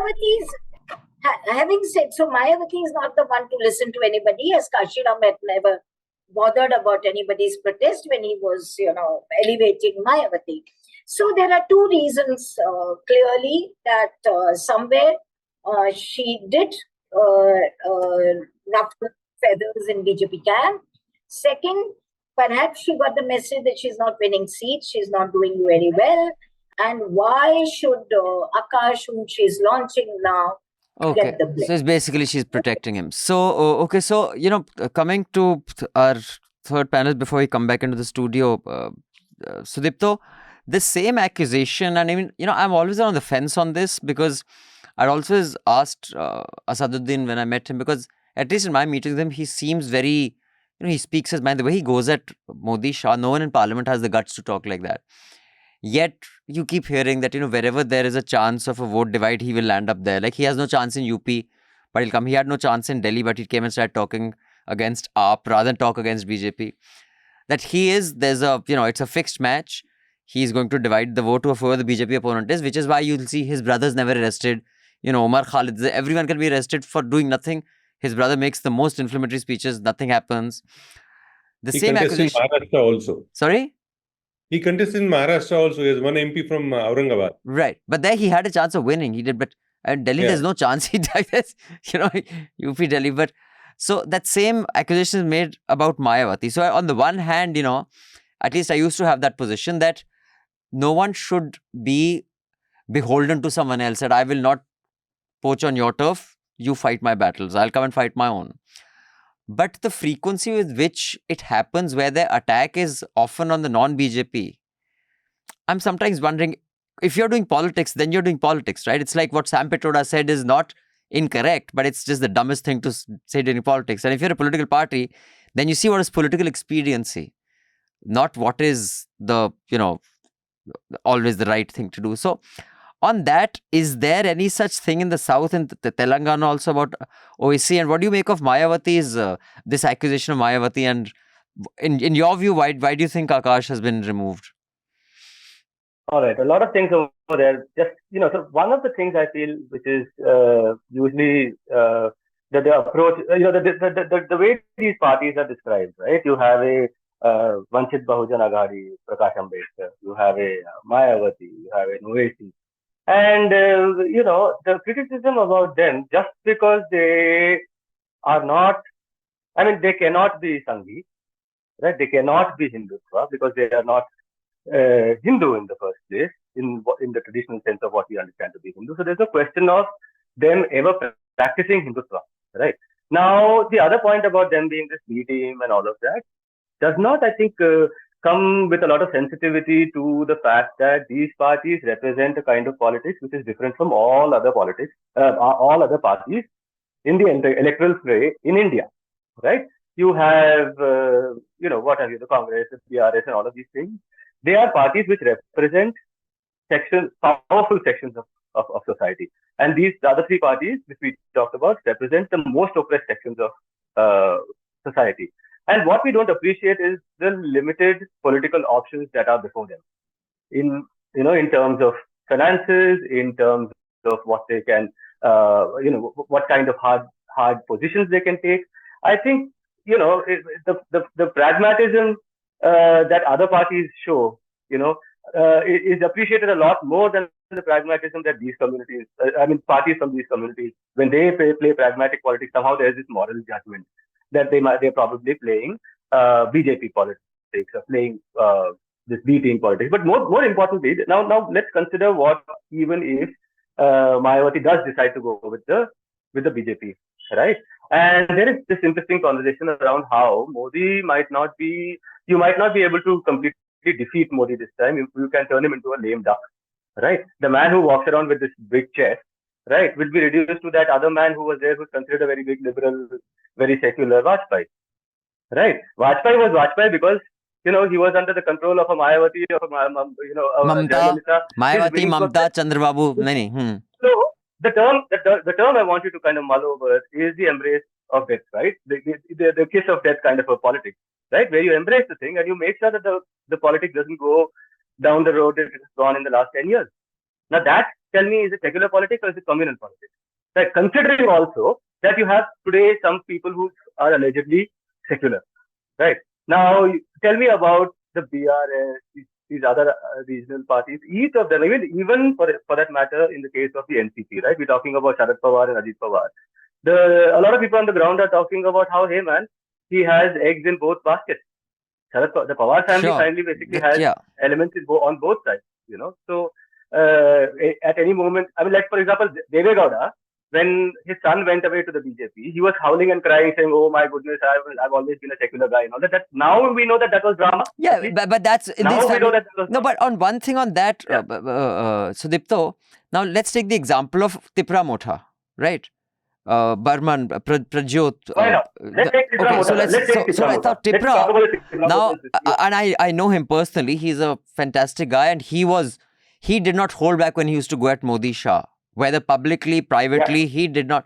Having said so, Mayawati is not the one to listen to anybody, as Kashiram had never bothered about anybody's protest when he was, elevating Mayawati. So there are two reasons clearly that somewhere she did ruffle feathers in BJP camp. Second, perhaps she got the message that she's not winning seats, she's not doing very well. And why should Akash, whom she's launching now, okay, so it's basically she's protecting him. So, so, coming to our third panel before we come back into the studio, Sudipto, the same accusation, and even, I'm always on the fence on this because I'd also asked Asaduddin when I met him, because at least in my meetings with him, he seems very, he speaks his mind. The way he goes at Modi, Shah, no one in parliament has the guts to talk like that. Yet, you keep hearing that, wherever there is a chance of a vote divide, he will land up there. Like, he has no chance in UP, but he'll come. He had no chance in Delhi, but he came and started talking against AAP rather than talk against BJP. That it's a fixed match. He's going to divide the vote to whoever the BJP opponent is, which is why you'll see his brother's never arrested. Omar Khalid, everyone can be arrested for doing nothing. His brother makes the most inflammatory speeches, nothing happens. He same accusation. Maharashtra also. Sorry? He contested in Maharashtra also. He has one MP from Aurangabad. Right. But there he had a chance of winning. He did. But And Delhi, there's no chance he does, UP Delhi. But so that same accusation is made about Mayawati. So on the one hand, at least I used to have that position that no one should be beholden to someone else, that I will not poach on your turf, you fight my battles, I'll come and fight my own. But the frequency with which it happens, where the attack is often on the non-BJP, I'm sometimes wondering, if you're doing politics, then you're doing politics, right? It's like what Sam Pitroda said is not incorrect, but it's just the dumbest thing to say during politics. And if you're a political party, then you see what is political expediency, not what is the, always the right thing to do. So on that, is there any such thing in the South, in the Telangana also, about OIC? And what do you make of Mayawati's, this accusation of Mayawati? And in your view, why do you think Akash has been removed? All right, a lot of things over there. Just, so one of the things I feel, which is usually the approach, the way these parties are described, right? You have a Vanchit Bahujan Aghadi, Prakash Ambedkar, you have a Mayawati, you have an OIC. And, the criticism about them, just because they are not, they cannot be Sanghi, right? They cannot be Hindutva because they are not Hindu in the first place, in the traditional sense of what we understand to be Hindu. So there's a question of them ever practicing Hindutva, right? Now, the other point about them being this B team and all of that does not, I think, come with a lot of sensitivity to the fact that these parties represent a kind of politics which is different from all other politics, all other parties in the electoral fray in India, right? You have, what have you, the Congress, the PRS and all of these things. They are parties which represent powerful sections of society. And the other three parties, which we talked about, represent the most oppressed sections of society. And what we don't appreciate is the limited political options that are before them, in terms of finances, in terms of what they can, what kind of hard positions they can take. I think, the pragmatism that other parties show, is appreciated a lot more than the pragmatism that these communities, parties from these communities, when they play pragmatic politics, somehow there's this moral judgment that they're probably playing BJP politics or playing this B team politics. But more importantly, now let's consider what even if Mayawati does decide to go with the BJP, right? And there is this interesting conversation around how Modi might not be able to completely defeat Modi this time. You can turn him into a lame duck, right? The man who walks around with this big chest, right, will be reduced to that other man who was there, who's considered a very big liberal, very secular, Vajpayee, right? Vajpayee was Vajpayee because, he was under the control of a Mayawati, of a Mayawati, Mamta, Chandrababu. So the term I want you to kind of mull over is the embrace of death, right? The kiss of death kind of a politics, right? Where you embrace the thing and you make sure that the politics doesn't go down the road that it has gone in the last 10 years. Now that, tell me, is it secular politics or is it communal politics? Right? Considering also that you have today some people who are allegedly secular, right? Now, tell me about the BRS, these other regional parties, each of them, even for that matter, in the case of the NCP, right? We're talking about Sharad Pawar and Ajit Pawar. A lot of people on the ground are talking about how, hey man, he has eggs in both baskets. The Pawar family basically has elements on both sides, So at any moment, for example, Deve Gowda, when his son went away to the BJP, he was howling and crying, saying, "Oh my goodness, I've always been a secular guy," and all that. Now we know that was drama. Yeah, but that's now we know that was no. But on one thing on that, Sudipto. Now let's take the example of Tipra Motha, right? Barman, Prajyot. Why not? Let's take Tipra Motha. So I thought Tipra. Now, and I know him personally. He's a fantastic guy, and he did not hold back when he used to go at Modi Shah. Whether publicly, privately, he did not.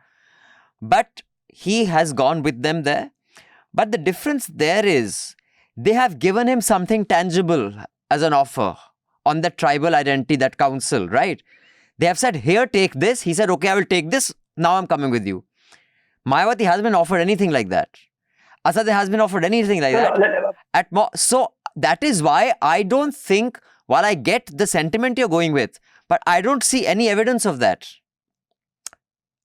But he has gone with them there. But the difference there is, they have given him something tangible as an offer on the tribal identity, that council, right? They have said, here, take this. He said, okay, I will take this. Now I'm coming with you. Mayawati hasn't been offered anything like that. Asad has been offered anything like that. So that is why I don't think, while I get the sentiment you're going with, but I don't see any evidence of that.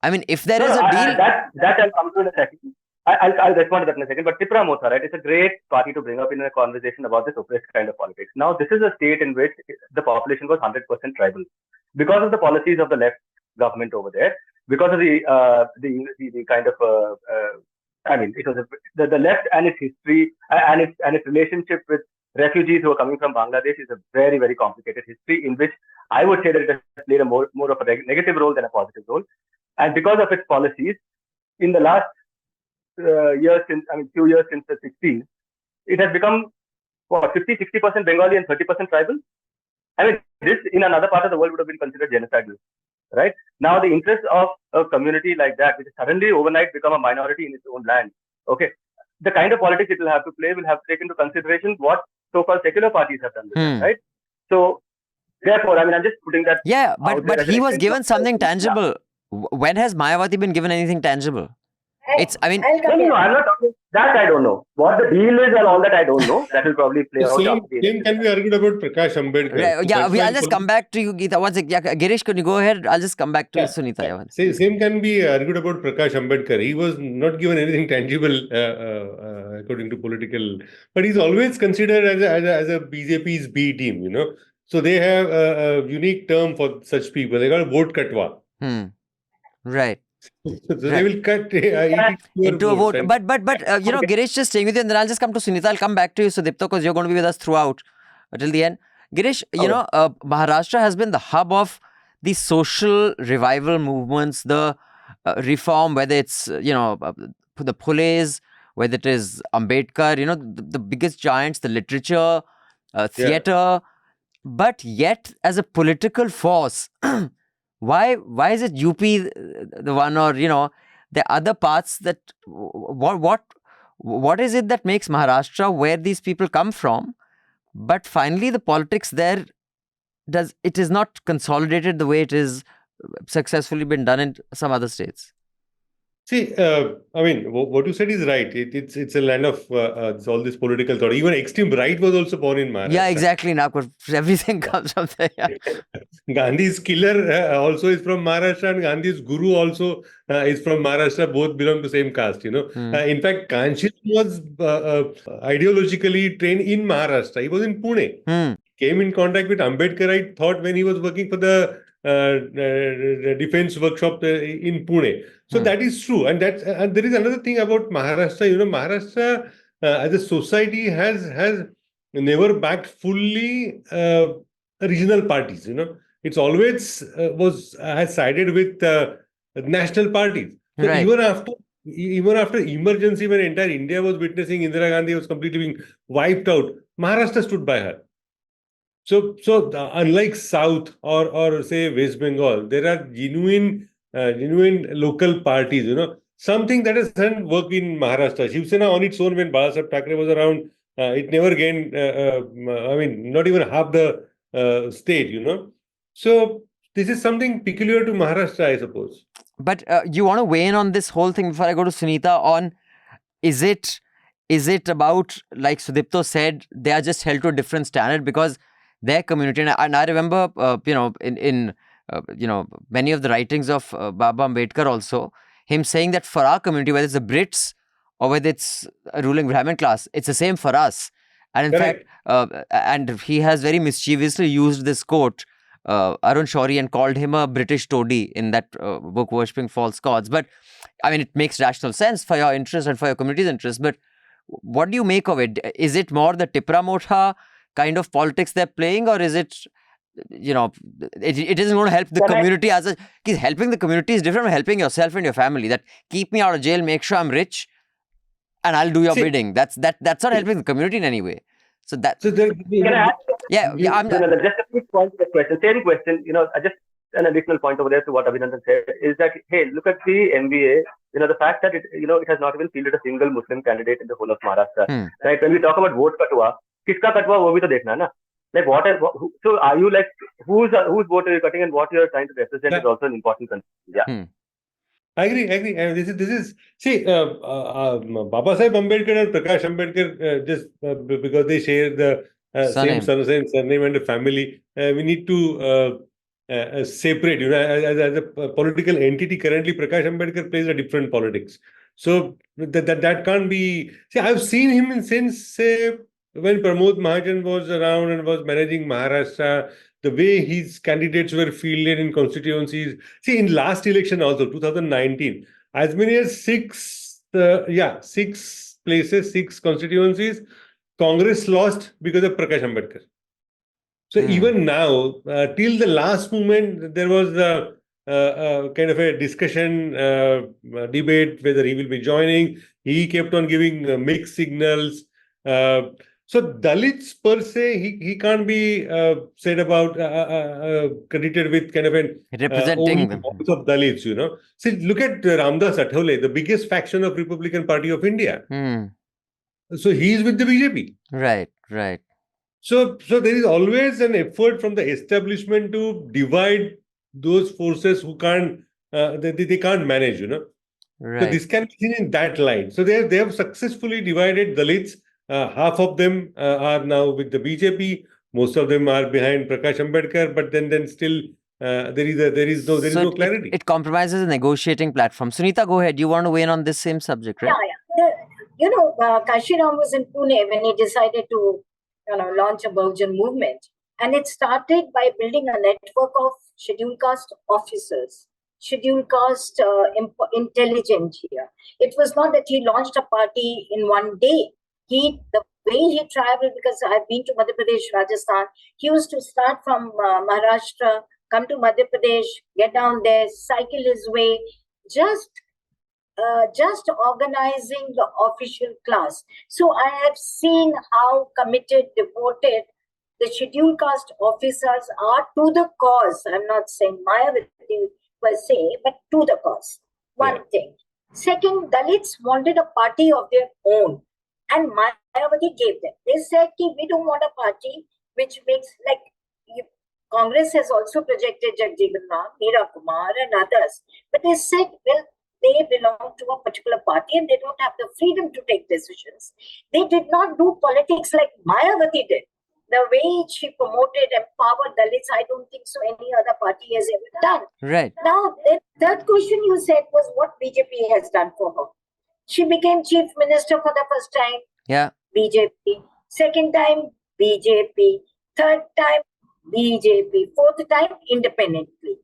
I mean, if there is a deal... That I'll come to in a second. I'll respond to that in a second. But Tipra Motha, right, it's a great party to bring up in a conversation about this oppressed kind of politics. Now, this is a state in which the population was 100% tribal. Because of the policies of the left government over there, because of the kind of I mean, it was the left and its history and its relationship with refugees who are coming from Bangladesh is a very, very complicated history in which I would say that it has played a more of a negative role than a positive role. And because of its policies, in the last few years since the 60s, it has become 50-60% Bengali and 30% tribal. I mean, this in another part of the world would have been considered genocidal, right? Now, the interest of a community like that, which has suddenly overnight become a minority in its own land, okay, the kind of politics it will have to play will have to take into consideration what so-called secular parties have done with that, right? So, therefore, I mean, I'm just putting that. Yeah, but he was given something tangible. When has Mayawati been given anything tangible? I mean, no, I'm not talking. That I don't know. What the deal is and all that I don't know. That will probably play out. Same can be argued about Prakash Ambedkar. Yeah, I'll just come back to you, Geeta. One sec. Yeah, Girish, can you go ahead? I'll just come back to Sunita. Same can be argued about Prakash Ambedkar. He was not given anything tangible according to political, but he's always considered as a BJP's B team. You know, so they have a unique term for such people. They got a vote katwa. Right. So they will cut into a vote. Right? But you know, Girish, just staying with you, and then I'll just come to Sunita. I'll come back to you, Sudipto, because you're going to be with us throughout till the end. Girish, you know, Maharashtra has been the hub of the social revival movements, the reform, whether it's, you know, the Phules, whether it is Ambedkar, you know, the biggest giants, the literature, theatre. But yet, as a political force, why is it UP the one, or, you know, the other parts that, what is it that makes Maharashtra where these people come from, but finally the politics there it is not consolidated the way it is successfully been done in some other states? See, I mean, what you said is right. It's a land of all this political thought. Even extreme right was also born in Maharashtra. Yeah, exactly. Now, everything comes from there. Yeah. Gandhi's killer also is from Maharashtra, and Gandhi's guru also is from Maharashtra. Both belong to same caste, you know. In fact, Kanshi was ideologically trained in Maharashtra. He was in Pune. Came in contact with Ambedkarite thought when he was working for the defense workshop in Pune. So that is true. And there is another thing about Maharashtra. You know, Maharashtra as a society has never backed fully regional parties. You know, it's always has sided with national parties. So right. even after emergency, when entire India was witnessing Indira Gandhi was completely being wiped out, Maharashtra stood by her. So unlike South or say West Bengal, there are genuine local parties, you know, something that has done work in Maharashtra. Shiv Sena on its own, when Balasaheb Thackeray was around, it never gained, I mean, not even half the state, you know. So this is something peculiar to Maharashtra, I suppose. But you want to weigh in on this whole thing before I go to Sunita on, is it about, like Sudipto said, they are just held to a different standard because their community, and I remember, you know, in you know, many of the writings of Baba Ambedkar also, him saying that for our community, whether it's the Brits or whether it's a ruling Brahmin class, it's the same for us. And in fact, and he has very mischievously used this quote, Arun Shourie, and called him a British toady in that book, Worshipping False Gods. But I mean, it makes rational sense for your interest and for your community's interest. But what do you make of it? Is it more the Tipra Motha kind of politics they're playing, or is it, you know, it isn't going to help the community as a, because helping the community is different from helping yourself and your family. That keep me out of jail, make sure I'm rich, and I'll do your bidding. That's not helping the community in any way. So that. So there, I'm just a quick point to the question. Same question. You know, just an additional point over there to what Abhinandan said is that, hey, look at the MBA. You know, the fact that it has not even fielded a single Muslim candidate in the whole of Maharashtra. Right? When we talk about vote katwa, kiska katwa, wo bhi to dekhna na. Like so are you like, whose vote are you cutting, and what you are trying to represent is also an important concern. Yeah. I agree. This is see, Baba Saheb Ambedkar and Prakash Ambedkar, just because they share the same surname and the family, we need to separate, as a political entity. Currently, Prakash Ambedkar plays a different politics. So that can't be. See, I've seen him since, say, when Pramod Mahajan was around and was managing Maharashtra, the way his candidates were fielded in constituencies. See, in last election also, 2019, as many as six places, 6 constituencies, Congress lost because of Prakash Ambedkar. So even now, till the last moment, there was kind of a discussion, debate whether he will be joining. He kept on giving mixed signals. So Dalits per se, he can't be said about, credited with kind of an representing them of Dalits, See, look at Ramdas Athawale, the biggest faction of Republican Party of India. So he is with the BJP. Right. So there is always an effort from the establishment to divide those forces who can't, they can't manage, Right. So this can be seen in that light. So they have successfully divided Dalits. Half of them are now with the BJP. Most of them are behind Prakash Ambedkar. But then still there is no clarity. It compromises a negotiating platform. Sunita, go ahead. You want to weigh in on this same subject, right? Yeah. Kashiram was in Pune when he decided to launch a Bahujan movement. And it started by building a network of scheduled caste officers, scheduled caste intelligence here. It was not that he launched a party in one day. The way he traveled, because I've been to Madhya Pradesh, Rajasthan, he used to start from Maharashtra, come to Madhya Pradesh, get down there, cycle his way, just organizing the official class. So I have seen how committed, devoted the scheduled caste officers are to the cause. I'm not saying Mayavati per se, but to the cause. One thing. Second, Dalits wanted a party of their own. And Mayavati gave them. They said, we don't want a party which makes, Congress has also projected Jagjeevan Ram, Meera Kumar and others. But they said, well, they belong to a particular party and they don't have the freedom to take decisions. They did not do politics like Mayavati did. The way she promoted, empowered Dalits, I don't think so any other party has ever done. Right. Now, the third question you said was what BJP has done for her. She became chief minister for the first time. Yeah. BJP. Second time, BJP. Third time, BJP. Fourth time, independently.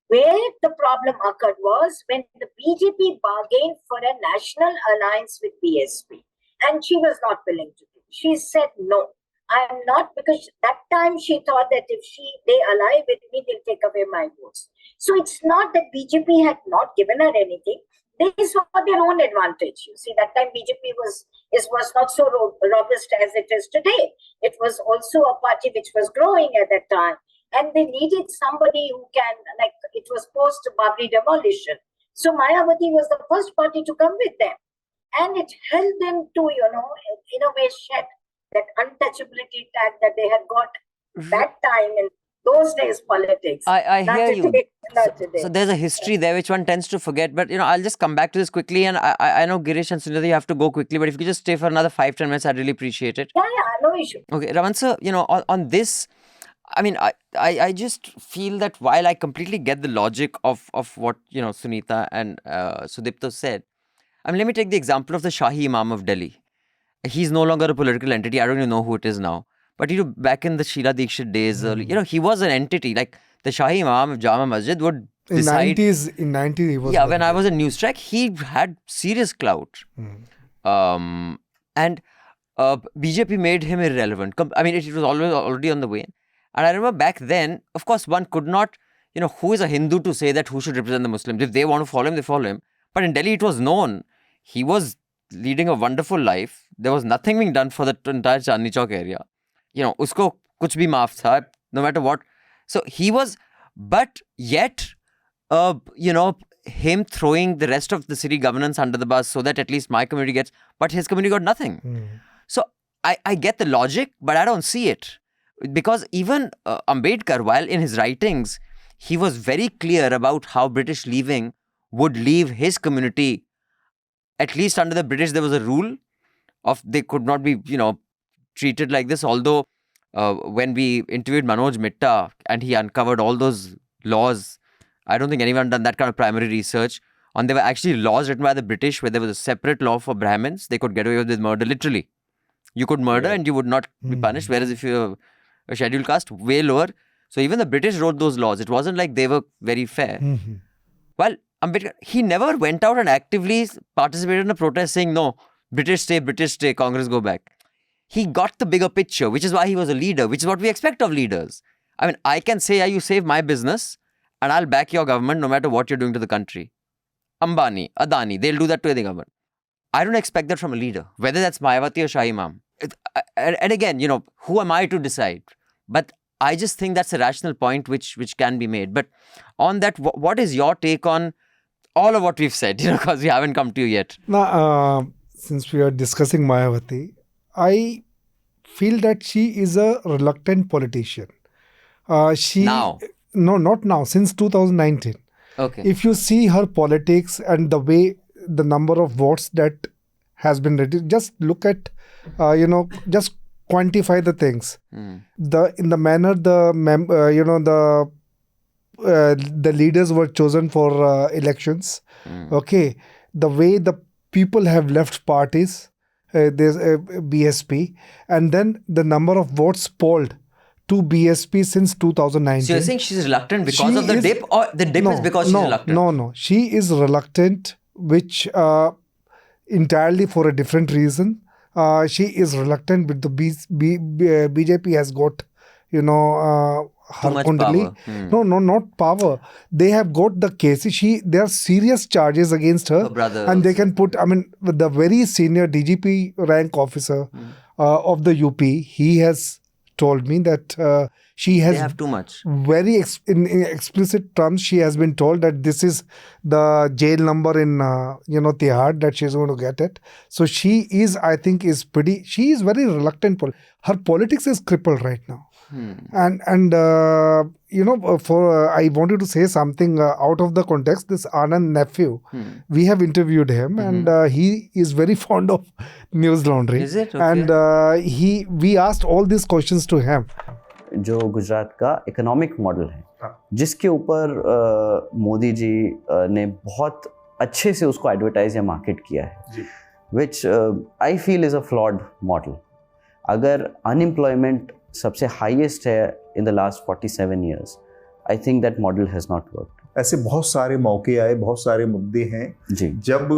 Where the problem occurred was when the BJP bargained for a national alliance with BSP. And she was not willing to do. She said, no, I am not, because that time she thought that if they ally with me, they'll take away my votes. So it's not that BJP had not given her anything. They saw their own advantage. You see, that time BJP was not so robust as it is today. It was also a party which was growing at that time. And they needed somebody who can, it was post-Babri demolition. So Mayavati was the first party to come with them. And it helped them to, in a way, shed that untouchability tag that they had got that time in those days politics. I hear you. Today. So there's a history there which one tends to forget. But, I'll just come back to this quickly. And I know Girish and Sunita, you have to go quickly. But if you could just stay for another 5-10 minutes, I'd really appreciate it. Yeah, no issue. Okay, Raman sir, on this, I just feel that while I completely get the logic of what, Sunita and Sudipto said, let me take the example of the Shahi Imam of Delhi. He's no longer a political entity. I don't even know who it is now. But, back in the Sheila Dikshit days, he was an entity. Like the Shahi Imam of Jama Masjid would decide. In 90s he was. Yeah, when I was in Newstrack, he had serious clout. And BJP made him irrelevant. It was already on the wane. And I remember back then, of course, one could not, who is a Hindu to say that who should represent the Muslims? If they want to follow him, they follow him. But in Delhi, it was known. He was leading a wonderful life. There was nothing being done for the entire Chandni Chowk area. Usko kuch bhi maaf tha, no matter what. So he was, but yet, him throwing the rest of the city governance under the bus so that at least my community gets, but his community got nothing. So I get the logic, but I don't see it. Because even Ambedkar, while in his writings, he was very clear about how British leaving would leave his community. At least under the British, there was a rule of they could not be, treated like this. Although when we interviewed Manoj Mitta and he uncovered all those laws, I don't think anyone done that kind of primary research. And there were actually laws written by the British where there was a separate law for Brahmins. They could get away with murder, literally. You could murder and you would not be punished. Whereas if you're a scheduled caste, way lower. So even the British wrote those laws. It wasn't like they were very fair. Well, Ambedkar, he never went out and actively participated in a protest saying, no, British stay, Congress go back. He got the bigger picture, which is why he was a leader, which is what we expect of leaders. I mean, I can say, yeah, you save my business and I'll back your government no matter what you're doing to the country. Ambani, Adani, they'll do that to any government. I don't expect that from a leader, whether that's Mayawati or Shahi Imam. And again, who am I to decide? But I just think that's a rational point which can be made. But on that, what is your take on all of what we've said? Because we haven't come to you yet. Now, since we are discussing Mayawati, I feel that she is a reluctant politician. Now? No, not now. Since 2019. Okay. If you see her politics and the way the number of votes that has been reduced, just look at, just quantify the things. In the manner the leaders were chosen for elections. Okay, the way the people have left parties, there's BSP, and then the number of votes polled to BSP since 2019. So you're saying she's reluctant because of the dip, or the dip is because she's reluctant? No. She is reluctant, which entirely for a different reason. She is reluctant with the BJP has got, her Kundali. No, not power. They have got the case. There are serious charges against her. Her brother. And they can put, the very senior DGP rank officer of the UP, he has told me that she has... They have too much. Very in explicit terms, she has been told that this is the jail number in, Tihar, that she is going to get it. So she is, I think, she is very reluctant. Her politics is crippled right now. And I wanted to say something out of the context. This Anand nephew, we have interviewed him and he is very fond of Newslaundry. Is it? Okay. And we asked all these questions to him. जो गुजरात का economic model है, जिसके ऊपर मोदी जी ने बहुत अच्छे से उसको एडवर्टाइज या मार्केट किया है, which I feel is a flawed model. अगर अनएम्प्लॉयमेंट सबसे हाईएस्ट है in the last 47 years, I think that model has not worked. ऐसे बहुत सारे मौके आए, बहुत सारे मुद्दे हैं जी. जब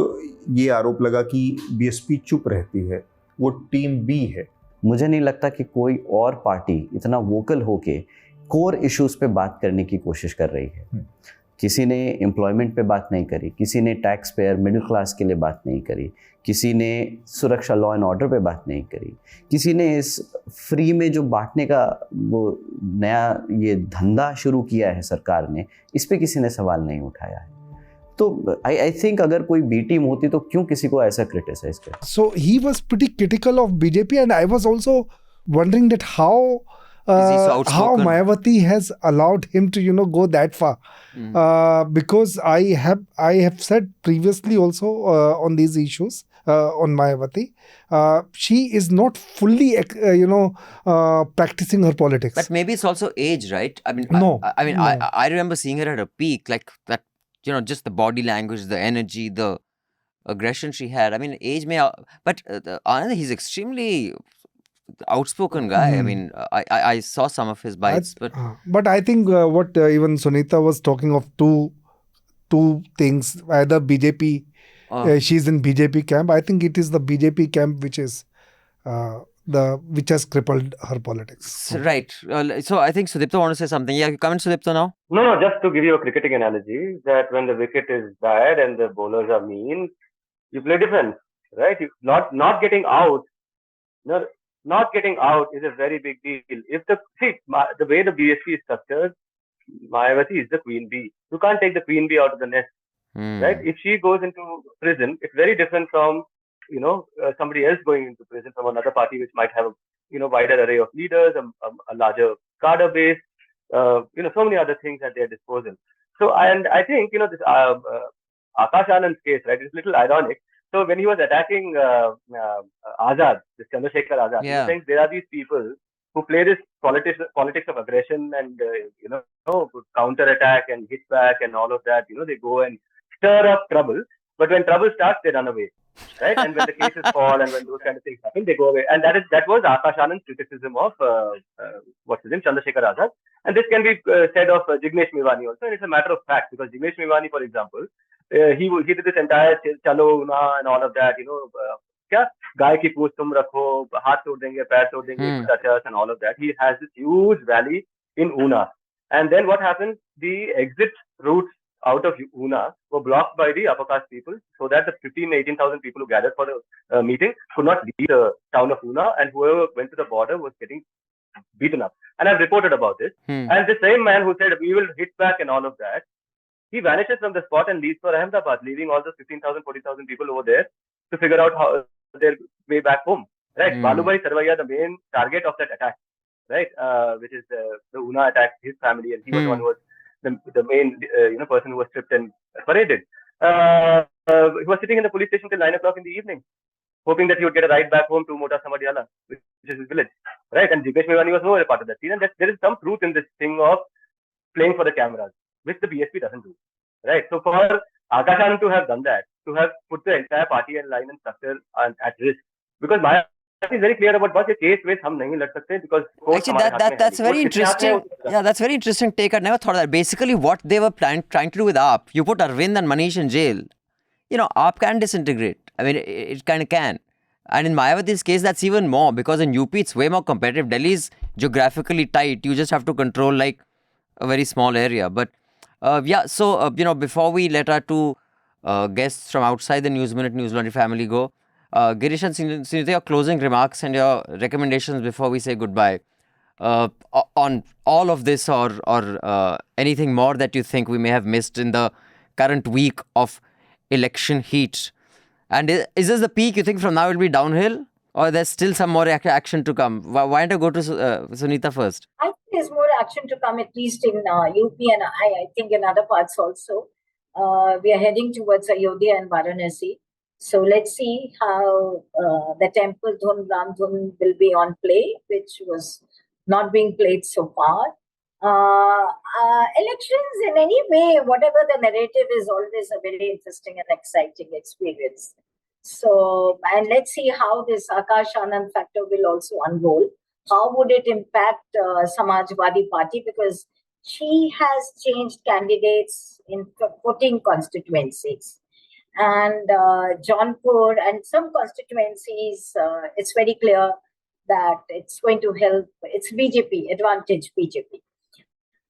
ये आरोप लगा कि बीएसपी चुप रहती है, वो टीम बी है. मुझे नहीं लगता कि कोई और पार्टी इतना वोकल होके कोर इश्यूज पे बात करने की कोशिश कर रही है. किसी ने एम्प्लॉयमेंट पे बात नहीं करी, किसी ने टैक्स पेयर मिडिल क्लास के लिए बात नहीं करी, किसी ने सुरक्षा लॉ एंड ऑर्डर पे बात नहीं करी, किसी ने इस फ्री में जो बांटने का वो नया ये धंधा शुरू किया है सरकार ने, इस पे किसी ने सवाल नहीं उठाया है. तो आई थिंक अगर कोई बी टीम होती तो क्यों किसी को ऐसा क्रिटिसाइज कर. So he was pretty critical of BJP and I was also wondering that how Mayawati has allowed him to go that far, because I have said previously also on these issues on Mayawati, she is not fully practicing her politics. But maybe it's also age, right? I mean, no. I remember seeing her at a peak, like that. Just the body language, the energy, the aggression she had. I mean, age may... But Anand, he's extremely outspoken guy. I mean, I saw some of his bites. But I think what even Sunita was talking of two things. Either BJP, she's in BJP camp. I think it is the BJP camp which is... which has crippled her politics. Right. So I think Sudipto want to say something. Yeah, come in, Sudipto, now. No, just to give you a cricketing analogy, that when the wicket is bad and the bowlers are mean, you play defense, right? Not getting out. Not getting out is a very big deal. The way the BSP is structured, Mayawati is the queen bee. You can't take the queen bee out of the nest, right? If she goes into prison, it's very different from somebody else going into prison from another party which might have a wider array of leaders, a larger cadre base, so many other things at their disposal. So, and I think, this Akash Anand's case, right, is a little ironic. So when he was attacking Azad, this Chandrasekhar Azad, he was saying there are these people who play this politics of aggression and counter attack and hit back and all of that. They go and stir up trouble, but when trouble starts, they run away, right? And when the cases fall and when those kind of things happen, they go away. And that was Akash Anand's criticism of what's his name, Chandrasekhar Azad. And this can be said of Jignesh Mevani also, and it's a matter of fact because Jignesh Mevani, for example, he did this entire chalo na and all of that, क्या गाय की पूंछ तुम रखो हाथ तोड़ देंगे पैर तोड़ देंगे touch us and all of that. He has this huge rally in Una, and then what happened? The exit routes out of Una were blocked by the upper caste people, so that the 18,000 people who gathered for the meeting could not leave the town of Una, and whoever went to the border was getting beaten up. And I've reported about this. And the same man who said we will hit back and all of that, he vanishes from the spot and leaves for Ahmedabad, leaving all the 15,000, 40,000 people over there to figure out how their way back home, right? Balubhai Sarvaiya, the main target of that attack, right? Which is the Una attack, his family, and he was one who was the main person who was stripped and paraded. He was sitting in the police station till 9 o'clock in the evening, hoping that he would get a ride back home to Mota Samadiala, which is his village, right? And Jignesh Mevani was nowhere part of that scene. And there is some truth in this thing of playing for the cameras, which the BSP doesn't do, right? So for Akash Anand to have done that, to have put the entire party and line and structure at risk, because my party is very clear about what the case with hum nahi lad sakte because actually that's very interesting. Yeah, that's very interesting take. I never thought of that. Basically, what they were trying to do with AAP, you put Arvind and Manish in jail. AAP can disintegrate. I mean, it kind of can. And in Mayawati's case, that's even more because in UP, it's way more competitive. Delhi is geographically tight. You just have to control like a very small area. But so, before we let our two guests from outside the News Minute, Newslaundry family go, Girish and Sunita, your closing remarks and your recommendations before we say goodbye on all of this or anything more that you think we may have missed in the current week of election heat. And is this the peak? You think from now it will be downhill? Or there's still some more action to come? Why don't I go to Sunita first? I think there's more action to come, at least in UP and I think in other parts also. We are heading towards Ayodhya and Varanasi. So let's see how the temple Dhun Ram Dhun will be on play, which was not being played so far. Elections in any way, whatever the narrative is, always a very interesting and exciting experience. So, and let's see how this Akash Anand factor will also unroll. How would it impact Samajwadi Party? Because she has changed candidates in 14 constituencies. And Jaunpur and some constituencies, it's very clear that it's going to help. It's BJP, advantage BJP.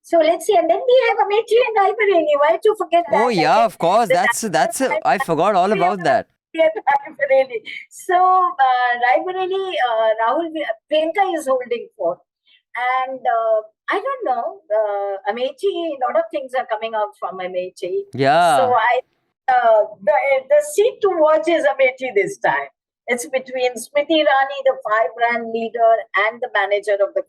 So let's see. And then we have Amethi and Raebareli. Why to forget that? Oh, yeah, of course. I forgot all about that. Raebareli. So Raebareli, Rahul, Priyanka is holding forth. And I don't know, Amethi, a lot of things are coming out from Amethi. Yeah. So the seat to watch is Amethi this time. It's between Smriti Irani, the five-brand leader, and the manager of the.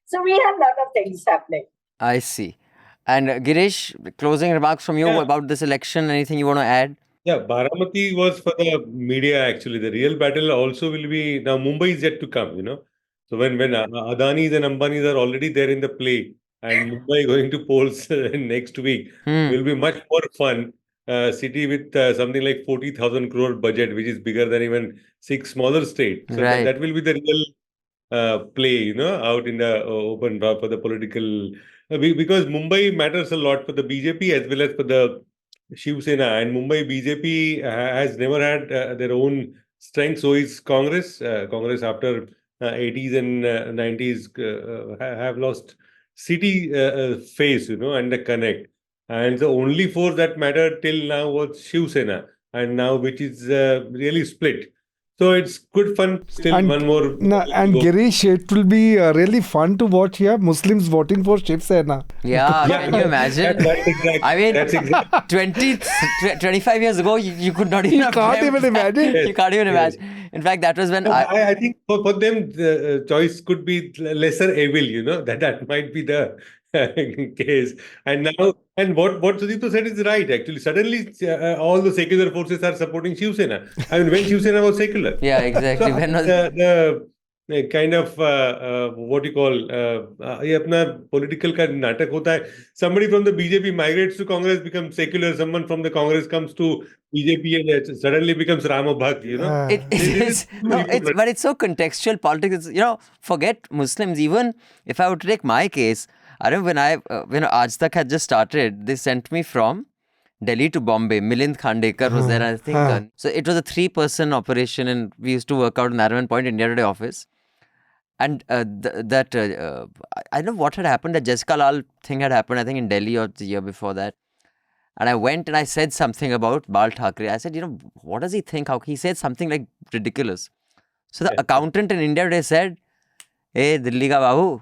So we have a lot of things happening. I see. And Girish, closing remarks from you about this election. Anything you want to add? Yeah, Baramati was for the media actually. The real battle also will be now. Mumbai is yet to come. So when Adani's and Ambani's are already there in the play, and Mumbai going to polls next week will be much more fun. City with something like 40,000 crore budget, which is bigger than even 6 smaller states. So Right. that will be the real play, out in the open for the political. Because Mumbai matters a lot for the BJP as well as for the Shiv Sena, and Mumbai BJP has never had their own strength. So is Congress. Congress after 80s and 90s have lost city face, and the connect. And the only force that mattered till now was Shiv Sena, and now which is really split. So it's good fun. Still and, one more. And Girish, it will be really fun to watch here Muslims voting for Shiv Sena. Yeah, can you imagine? That's exactly. I mean, That's exactly. 25 years ago, you could not even. You can't even imagine. You can't even imagine. In fact, that was when I think for them the choice could be lesser evil. That might be the case. And now, and what Sudipto said is right. Actually, suddenly all the secular forces are supporting Shiv Sena. I mean, when Shiv Sena was secular. Yeah, exactly. So, When was the kind of what you call ये अपना political का नाटक होता है. Somebody from the BJP migrates to Congress, becomes secular. Someone from the Congress comes to BJP and suddenly becomes Rama Bhakt. You know, but it's so contextual politics. It's, forget Muslims. Even if I were to take my case, I remember when Aaj Tak had just started, they sent me from Delhi to Bombay. Milind Khandekar was there, I think. So it was a 3-person operation, and we used to work out in Nariman Point India Today office. And I don't know what had happened. That Jessica Lal thing had happened, I think, in Delhi or the year before that. And I went and I said something about Bal Thackeray. I said, what does he think? How he said something like ridiculous. So the accountant in India Today said, "Hey, Delhi ka babu,"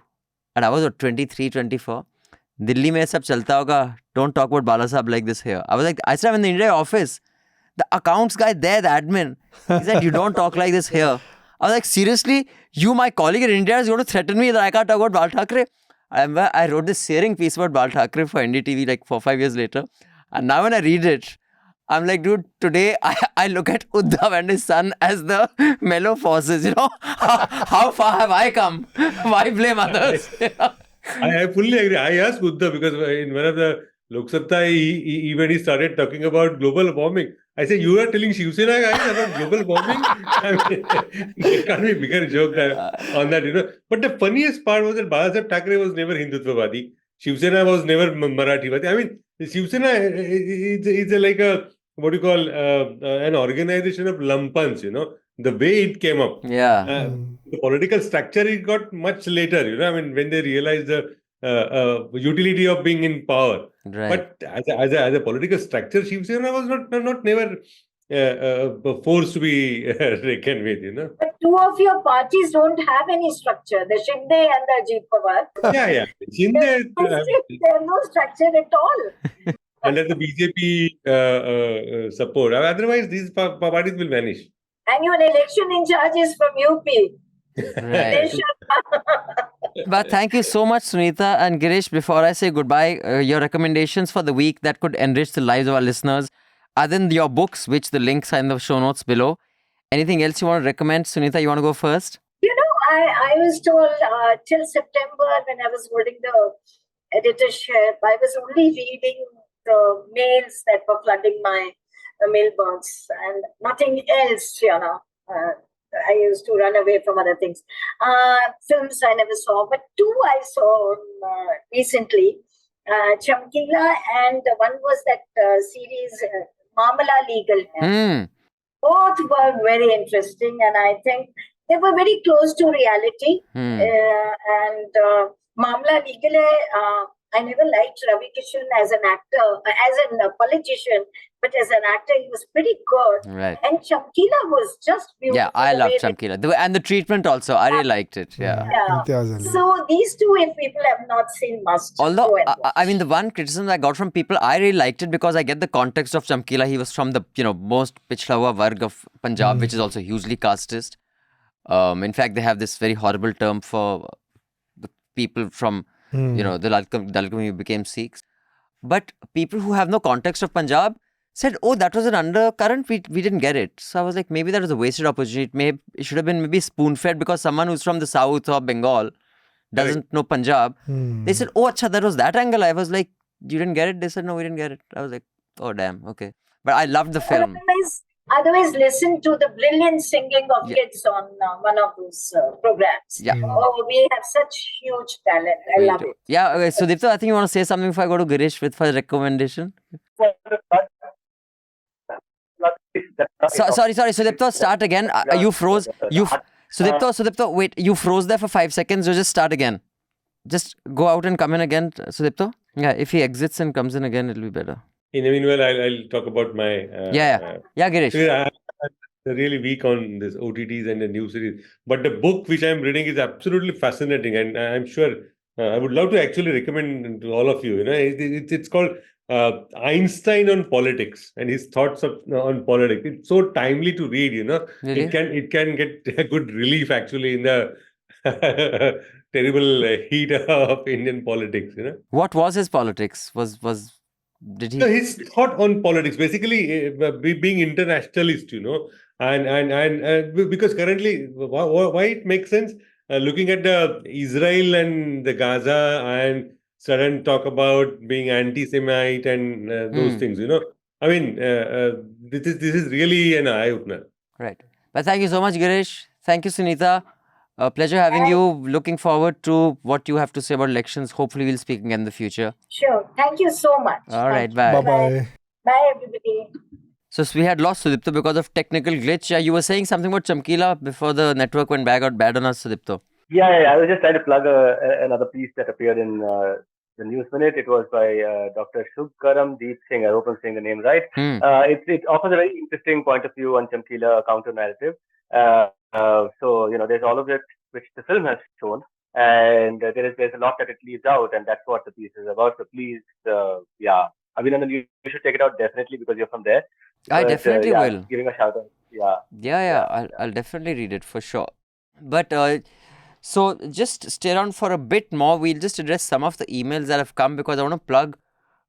and I was 23, 24. Delhi mein sab chalta hoga. Don't talk about Bala Sahab like this here. I said, I'm in the India office. The accounts guy there, the admin, he said, you don't talk like this here. I was like, seriously? You, my colleague in India, is going to threaten me that I can't talk about Bal Thackeray? I wrote this searing piece about Bal Thackeray for NDTV like 4-5 years later. And now when I read it, I'm like, dude, today I look at Uddhav and his son as the mellow forces. How far have I come? Why blame others? I fully agree. I asked Uddhav because in one of the Lok Sabha event, he started talking about global warming. I said, you are telling Shiv Sena guys about global warming? I mean, there can't be a bigger joke on that, But the funniest part was that Bala Saheb Thackeray was never Hindutvavadi. Shiv Sena was never Marathivadi. I mean, Shiv Sena is like what you call an organization of lumpans, the way it came up. Yeah. The political structure it got much later, I mean, when they realized the utility of being in power. Right. But as a political structure, Shiv Sena was never forced to be reckoned with, But two of your parties don't have any structure, the Shinde and the Ajit Pawar. Yeah. Shinde, there's no structure at all. Under the BJP support. Otherwise, these parties will vanish. And your election in charge is from UP. Right. But thank you so much, Sunita and Girish. Before I say goodbye, your recommendations for the week that could enrich the lives of our listeners, other than your books, which the links are in the show notes below. Anything else you want to recommend? Sunita, you want to go first? I was told till September when I was holding the editorship, I was only reading the mails that were flooding my mailbox and nothing else, I used to run away from other things. Films I never saw, but two I saw recently, Chamkila, and one was that series, Mamala Legal. Both were very interesting, and I think they were very close to reality. And Mamla Legal, I never liked Ravi Kishan as an actor, as a politician, but as an actor, he was pretty good. Right. And Chamkila was just beautiful. Yeah, I love Chamkila. And the treatment also, I really liked it. Yeah. So these two, if people have not seen, must. Although, I mean, the one criticism I got from people, I really liked it because I get the context of Chamkila. He was from the, most pichhda hua varg of Punjab, which is also hugely casteist. In fact, they have this very horrible term for the people from, the Dalit community who became Sikhs. But people who have no context of Punjab said, oh, that was an undercurrent, we didn't get it. So I was like, maybe that was a wasted opportunity. It should have been maybe spoon-fed because someone who's from the South or Bengal doesn't know Punjab. They said, oh, acha, that was that angle. I was like, you didn't get it? They said, no, we didn't get it. I was like, oh, damn, okay. But I loved the film. Otherwise, listen to the brilliant singing of kids on one of those programs. Yeah. Oh, we have such huge talent. I love it. Yeah, okay. So, Sudipto, I think you want to say something before I go to Girish with for recommendation? Sorry, Sudipto, start again. You froze. Sudipto, wait, you froze there for 5 seconds. So just start again. Just go out and come in again, Sudipto. Yeah, if he exits and comes in again, it'll be better. In the meanwhile, I'll talk about my... Yeah, Girish. I'm really weak on this OTTs and the new series. But the book which I'm reading is absolutely fascinating. And I'm sure I would love to actually recommend to all of you. It's called Einstein on Politics and his thoughts on politics. It's so timely to read, Really? It can get a good relief actually in the terrible heat of Indian politics, What was his politics? Was Did he? No, his thought on politics, basically being internationalist, and because currently, why it makes sense, looking at the Israel and the Gaza and sudden talk about being anti-Semite and those things, I mean, this is really an eye-opener. Right. But thank you so much, Girish. Thank you, Sunita. Pleasure having you. Looking forward to what you have to say about elections. Hopefully, we'll speak again in the future. Sure. Thank you so much. All right. Bye. Bye. Bye, everybody. So we had lost Sudipto because of technical glitch. Yeah, you were saying something about Chamkila before the network went bad on us, Sudipto. Yeah. I was just trying to plug another piece that appeared in the News Minute. It was by Dr. Shubkaram Deep Singh. I hope I'm saying the name right. It offers a very interesting point of view on Chamkila counter narrative. So there's all of it which the film has shown, and there's a lot that it leaves out, and that's what the piece is about. So please, Abhinandan, you should take it out definitely because you're from there. I definitely will. Giving a shout out. Yeah. I'll definitely read it for sure. But so just stay around for a bit more. We'll just address some of the emails that have come because I want to plug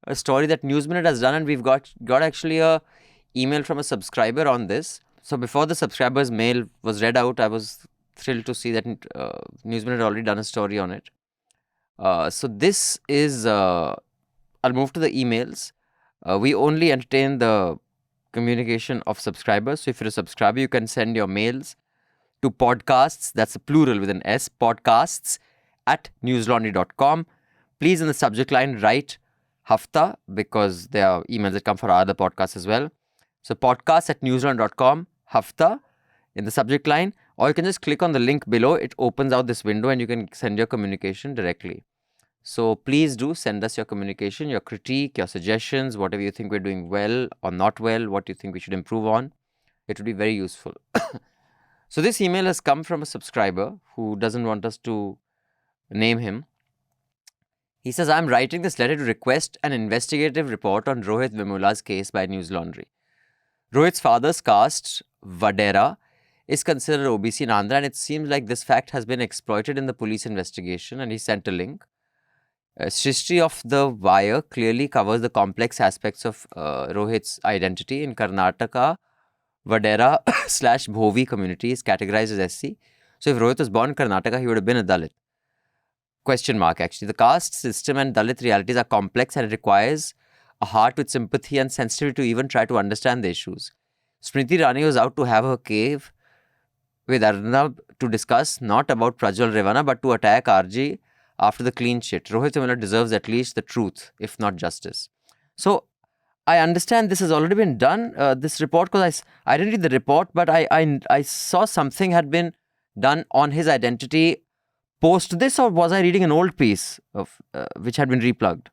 a story that News Minute has done, and we've got actually a email from a subscriber on this. So before the subscriber's mail was read out, I was thrilled to see that News Minute had already done a story on it. So this is, I'll move to the emails. We only entertain the communication of subscribers. So if you're a subscriber, you can send your mails to podcasts, that's a plural with an S, podcasts @newslaundry.com. Please in the subject line write Hafta because there are emails that come for our other podcasts as well. So podcasts@newslaundry.com, Hafta in the subject line, or you can just click on the link below. It opens out this window and you can send your communication directly. So please do send us your communication, your critique, your suggestions, whatever you think we're doing well or not well, what you think we should improve on. It would be very useful. So this email has come from a subscriber who doesn't want us to name him. He says, I'm writing this letter to request an investigative report on Rohit Vemula's case by Newslaundry. Rohit's father's caste, Vadera, is considered OBC in Andhra, and it seems like this fact has been exploited in the police investigation, and he sent a link. History of the wire clearly covers the complex aspects of Rohit's identity. In Karnataka, Vadera / Bhovi community is categorized as SC. So if Rohit was born in Karnataka, he would have been a Dalit. Question mark actually. The caste system and Dalit realities are complex and it requires a heart with sympathy and sensitivity to even try to understand the issues. Smriti Irani was out to have her cave with Arnab to discuss not about Prajwal Revana but to attack RG after the clean shit. Rohit Vemula deserves at least the truth, if not justice. So I understand this has already been done, this report, because I didn't read the report, but I saw something had been done on his identity post this, or was I reading an old piece of which had been replugged?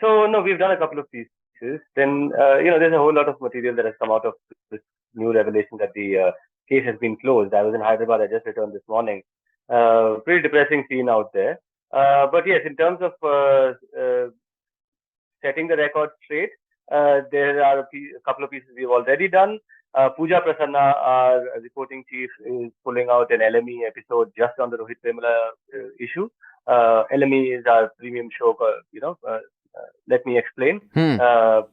So no, we've done a couple of pieces. Then there's a whole lot of material that has come out of this new revelation that the case has been closed. I was in Hyderabad. I just returned this morning. Pretty depressing scene out there. But yes, in terms of setting the record straight, there are a couple of pieces we've already done. Pooja Prasanna, our reporting chief, is pulling out an LME episode just on the Rohit Vemula issue. LME is our premium show, Let Me Explain. So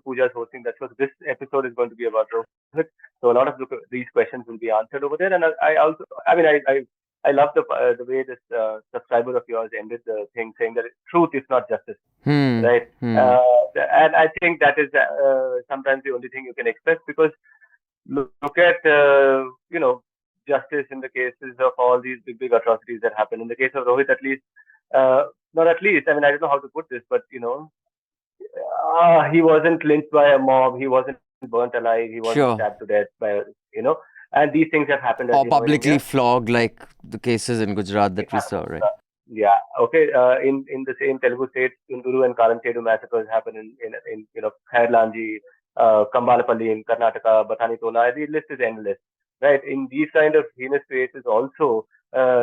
Pooja is hosting that show. So this episode is going to be about Rohit. So a lot of these questions will be answered over there. And I love the way this subscriber of yours ended the thing, saying that truth is not justice, right? And I think that is sometimes the only thing you can expect, because look at justice in the cases of all these big atrocities that happen. In the case of Rohit, at least, not at least. I mean, I don't know how to put this, but he wasn't lynched by a mob. He wasn't burnt alive. He wasn't stabbed to death by And these things have happened. Or publicly flogged, like the cases in Gujarat that we saw, right? Yeah. Okay. In the same Telugu states, Tunduru and Karanchedu massacres happened in Khairlanji, Kambalapalli in Karnataka, Bathani Tola. The list is endless, right? In these kind of heinous cases also,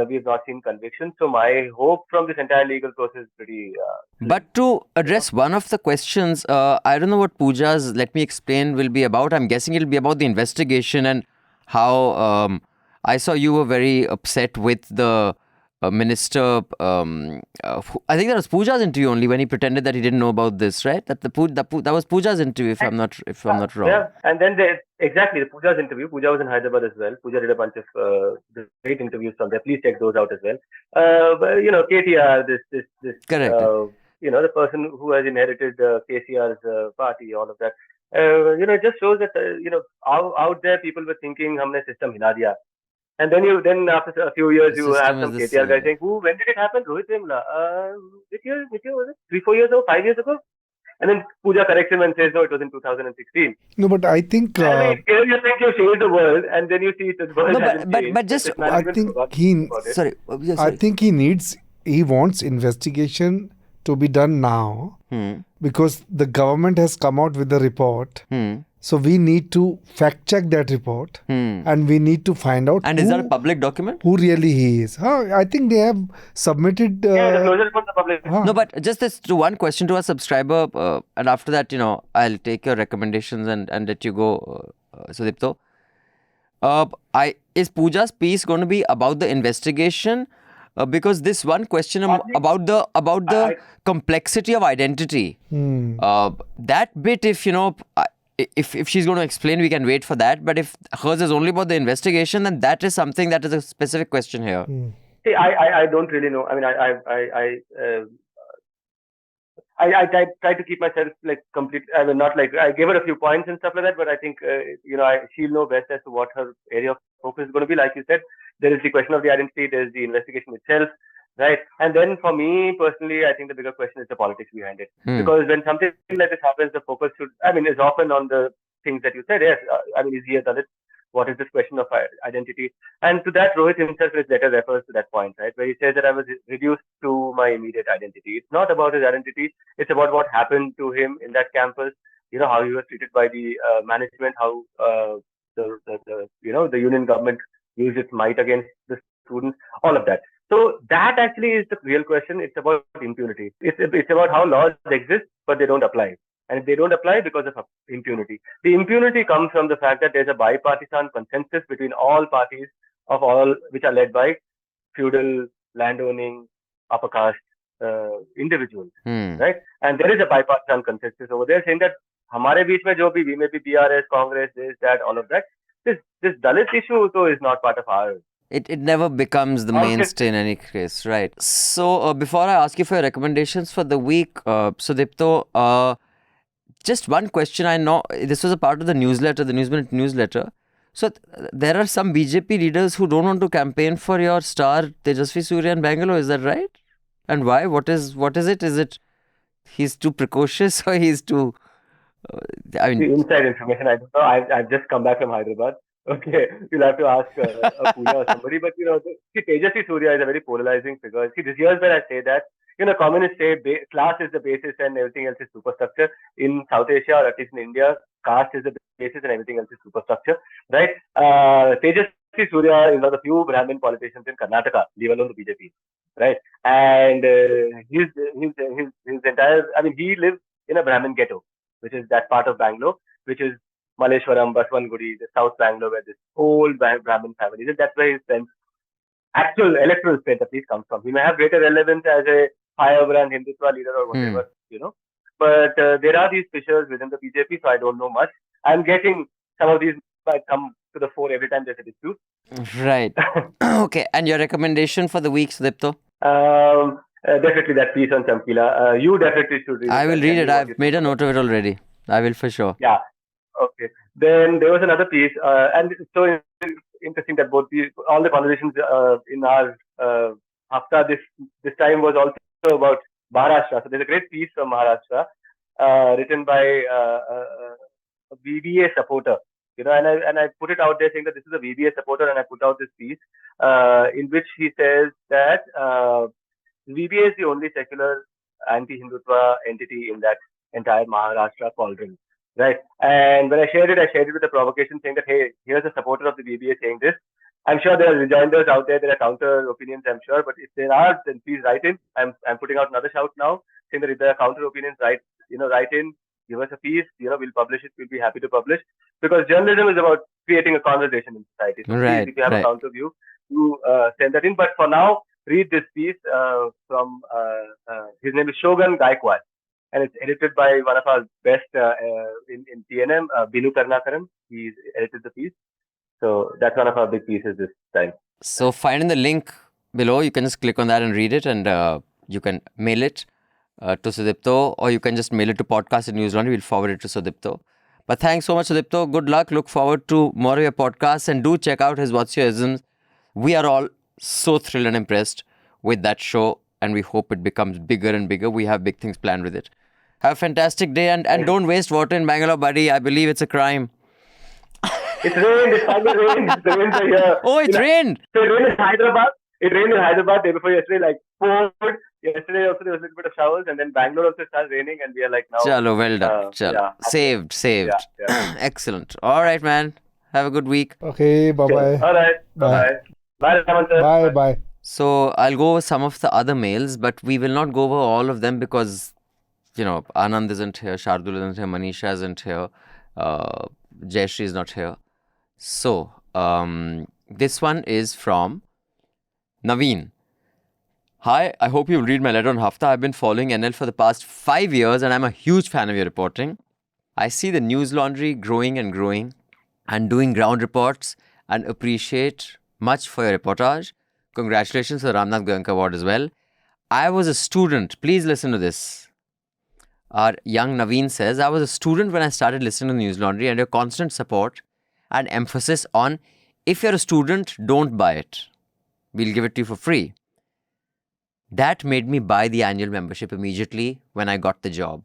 we have not seen convictions. So my hope from this entire legal process is pretty... But to address one of the questions, I don't know what Pooja's Let Me Explain will be about. I'm guessing it'll be about the investigation and how I saw you were very upset with the minister, I think that was Pooja's interview only when he pretended that he didn't know about this, right? That was Pooja's interview, if I'm not wrong. Yeah, and then exactly the Pooja's interview. Pooja was in Hyderabad as well. Pooja did a bunch of great interviews from there. Please check those out as well. But KTR, this correct. The person who has inherited KCR's party, all of that. It just shows that out there people were thinking, "Humne system hila diya." And then after a few years, you have some KTR guys saying, when did it happen? Rohit Vemla. Which year was it? 3-4 years ago? 5 years ago? And then Pooja corrects him and says, no, it was in 2016. No, but I think... you think you've changed the world, and then you see the world hasn't changed. But just... I think he wants investigation to be done now because the government has come out with the report. So we need to fact check that report and we need to find out. And is that a public document? Who really he is? I think they have submitted. The closure report is public. No, but just this to one question to a subscriber, and after that, I'll take your recommendations and let you go, Sudipto. Is Pooja's piece going to be about the investigation? Because this one question about the complexity of identity, that bit, if she's going to explain, we can wait for that. But if hers is only about the investigation, then that is something that is a specific question here. See, I don't really know. I mean, I try to keep myself complete. I mean, not I gave her a few points and stuff like that. But I think she'll know best as to what her area of focus is going to be. Like you said, there is the question of the identity. There is the investigation itself. Right. And then for me personally, I think the bigger question is the politics behind it. Because when something like this happens, the focus is often on the things that you said. Yes. Is he a Dalit? What is this question of identity? And to that, Rohit himself in his letter refers to that point, right? Where he says that I was reduced to my immediate identity. It's not about his identity. It's about what happened to him in that campus. How he was treated by the management, how the union government used its might against the students, all of that. So that actually is the real question. It's about impunity. It's about how laws exist, but they don't apply. And they don't apply because of impunity. The impunity comes from the fact that there's a bipartisan consensus between all parties which are led by feudal, landowning, upper caste individuals, right? And there is a bipartisan consensus over there saying that हमारे बीच में जो भी we may be BRS, Congress, this, that, all of that. This Dalit issue though is not part of ours. It never becomes the mainstay in any case, right? So before I ask you for your recommendations for the week, Sudipto, just one question. I know this was a part of the newsletter, the Newsminute newsletter. So there are some BJP leaders who don't want to campaign for your star Tejasvi Surya in Bangalore. Is that right? And why? What is it? Is it he's too precocious or he's too... The inside information, I don't know. I've just come back from Hyderabad. Okay, you'll have to ask Pooja or somebody. But, Tejasvi Surya is a very polarizing figure. See, this years when I say that, communists say class is the basis and everything else is superstructure. In South Asia, or at least in India, caste is the basis and everything else is superstructure, right? Tejasvi Surya is one of the few Brahmin politicians in Karnataka, leave alone the BJP, right? And his entire, he lives in a Brahmin ghetto, which is that part of Bangalore, which is Malleshwaram, Baswangudi, the South Bangalore, where this whole Brahmin family is. That's where his strength, actual electoral strength at least, comes from. He may have greater relevance as a firebrand Hindutva leader or whatever, But there are these fissures within the BJP, so I don't know much. I'm guessing some of these might come to the fore every time there's a dispute. Right. Okay. And your recommendation for the week, Sudipto? Definitely that piece on Chamkila. You definitely should read it. I will read it. I've made a note of it already. I will for sure. Yeah. Okay. Then there was another piece, and it's so interesting that all the conversations in our Hafta this time was also about Maharashtra. So there's a great piece from Maharashtra written by a VBA supporter. And I put it out there saying that this is a VBA supporter, and I put out this piece in which he says that VBA is the only secular anti-Hindutva entity in that entire Maharashtra cauldron. Right. And when I shared it with a provocation saying that, hey, here's a supporter of the BBA saying this. I'm sure there are rejoinders out there. There are counter opinions, I'm sure. But if there are, then please write in. I'm putting out another shout now saying that if there are counter opinions, write in, give us a piece. We'll publish it. We'll be happy to publish. Because journalism is about creating a conversation in society. So right, please, if you have a counter view, you send that in. But for now, read this piece from his name is Shogun Gaikwad, and it's edited by one of our best in TNM, Binu Karnakaran. He's edited the piece. So that's one of our big pieces this time. So finding the link below, you can just click on that and read it, and you can mail it to Sudipto, or you can just mail it to podcast at Newslaundry. We'll forward it to Sudipto. But thanks so much, Sudipto. Good luck. Look forward to more of your podcasts, and do check out his What's Your Isms. We are all so thrilled and impressed with that show, and we hope it becomes bigger and bigger. We have big things planned with it. Have a fantastic day, and don't waste water in Bangalore, buddy. I believe it's a crime. It's rained. It's finally rained. The winds are here. Oh, it rained. So it rained in Hyderabad. It rained in Hyderabad day before yesterday, like poured. Yesterday also there was a little bit of showers, and then Bangalore also started raining, and we are like now. Chalo, well done. Chalo. Yeah. Saved. Yeah. Excellent. All right, man. Have a good week. Okay, bye-bye. All right. Bye. Bye, Raman sir. Bye. So I'll go over some of the other mails, but we will not go over all of them because, Anand isn't here, Shardul isn't here, Manisha isn't here, Jayashree is not here. So, this one is from Naveen. Hi, I hope you'll read my letter on Hafta. I've been following NL for the past 5 years, and I'm a huge fan of your reporting. I see the Newslaundry growing and doing ground reports, and appreciate much for your reportage. Congratulations for the Ramnath Goenka Award as well. I was a student. Please listen to this. Our young Naveen says, I was a student when I started listening to Newslaundry, and your constant support and emphasis on, if you're a student, don't buy it. We'll give it to you for free. That made me buy the annual membership immediately when I got the job.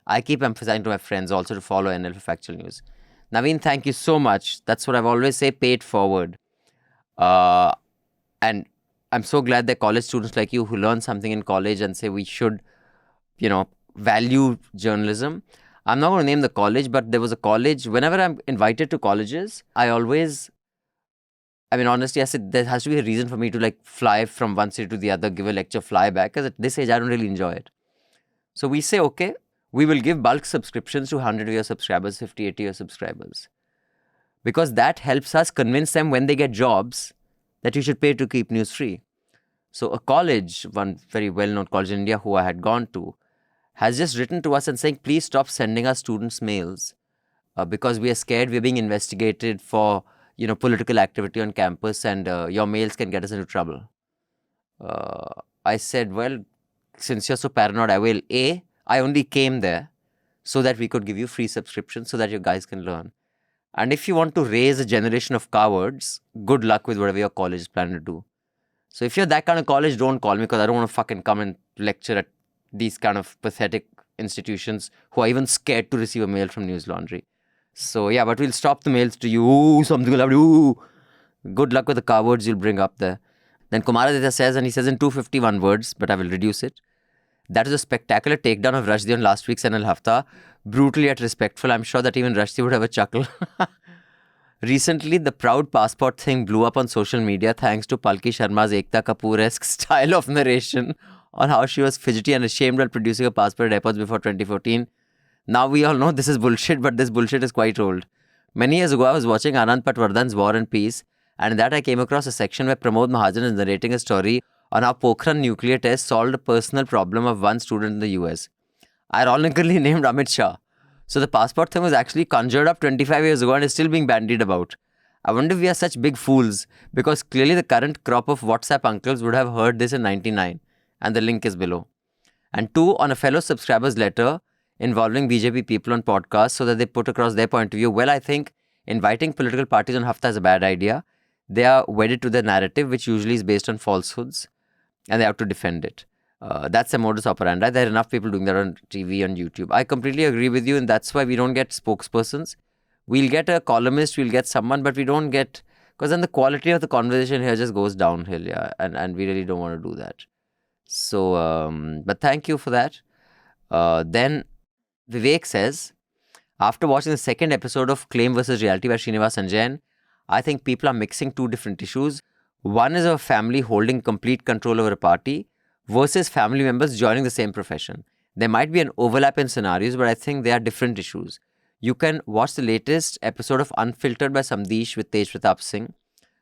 I keep emphasizing to my friends also to follow NL for factual news. Naveen, thank you so much. That's what I've always say, pay it forward. And I'm so glad that college students like you who learn something in college and say we should, value journalism. I'm not going to name the college, but there was a college. Whenever I'm invited to colleges, honestly, I said there has to be a reason for me to fly from one city to the other, give a lecture, fly back. Because at this age, I don't really enjoy it. So we say, okay, we will give bulk subscriptions to 100 of your subscribers, 50, 80 of your subscribers. Because that helps us convince them when they get jobs that you should pay to keep news free. So a college, one very well-known college in India who I had gone to, has just written to us and saying, please stop sending us students mails because we are scared we're being investigated for, political activity on campus, and your mails can get us into trouble. I said, well, since you're so paranoid, I only came there so that we could give you free subscriptions so that you guys can learn. And if you want to raise a generation of cowards, good luck with whatever your college is planning to do. So if you're that kind of college, don't call me because I don't want to fucking come and lecture at these kind of pathetic institutions who are even scared to receive a mail from Newslaundry. So yeah, but we'll stop the mails to you. Ooh, something will happen. Ooh. Good luck with the cowards you'll bring up there. Then Kumaraditya says, and he says in 251 words, but I will reduce it. That is a spectacular takedown of Rashdi on last week's NL Hafta. Brutal yet respectful. I'm sure that even Rashdi would have a chuckle. Recently, the proud passport thing blew up on social media thanks to Palki Sharma's Ekta Kapoor-esque style of narration on how she was fidgety and ashamed while producing a passport at airports before 2014. Now we all know this is bullshit, but this bullshit is quite old. Many years ago, I was watching Anand Patwardhan's War and Peace, and in that I came across a section where Pramod Mahajan is narrating a story on how Pokhran nuclear test solved a personal problem of one student in the US, ironically named Amit Shah. So the passport thing was actually conjured up 25 years ago and is still being bandied about. I wonder if we are such big fools, because clearly the current crop of WhatsApp uncles would have heard this in 99, and the link is below. And 2, on a fellow subscriber's letter involving BJP people on podcasts so that they put across their point of view. Well, I think inviting political parties on Hafta is a bad idea. They are wedded to their narrative, which usually is based on falsehoods, and they have to defend it. That's a modus operandi. There are enough people doing that on TV, on YouTube. I completely agree with you, and that's why we don't get spokespersons. We'll get a columnist, we'll get someone, but we don't get... Because then the quality of the conversation here just goes downhill, yeah, and we really don't want to do that. So, but thank you for that. Then Vivek says, after watching the second episode of Claim vs. Reality by Srinivas Sanjayan, I think people are mixing two different issues. One is a family holding complete control over a party versus family members joining the same profession. There might be an overlap in scenarios, but I think they are different issues. You can watch the latest episode of Unfiltered by Samdesh with Tej Pratap Singh,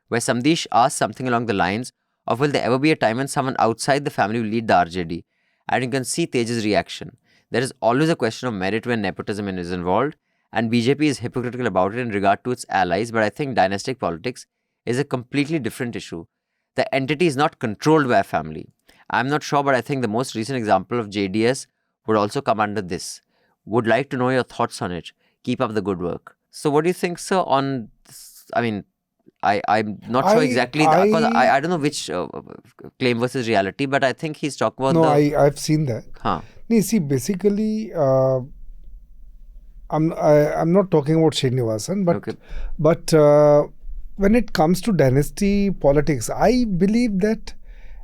where Samdesh asks something along the lines Or will there ever be a time when someone outside the family will lead the RJD? And you can see Tej's reaction. There is always a question of merit when nepotism is involved, and BJP is hypocritical about it in regard to its allies, but I think dynastic politics is a completely different issue. The entity is not controlled by a family. I'm not sure, but I think the most recent example of JDS would also come under this. Would like to know your thoughts on it. Keep up the good work. So what do you think, sir, on this? I mean, I'm not sure exactly, because I don't know which claim versus reality, but I think he's talking about I've seen that. You see, basically, I'm not talking about Srinivasan, but when it comes to dynasty politics, I believe that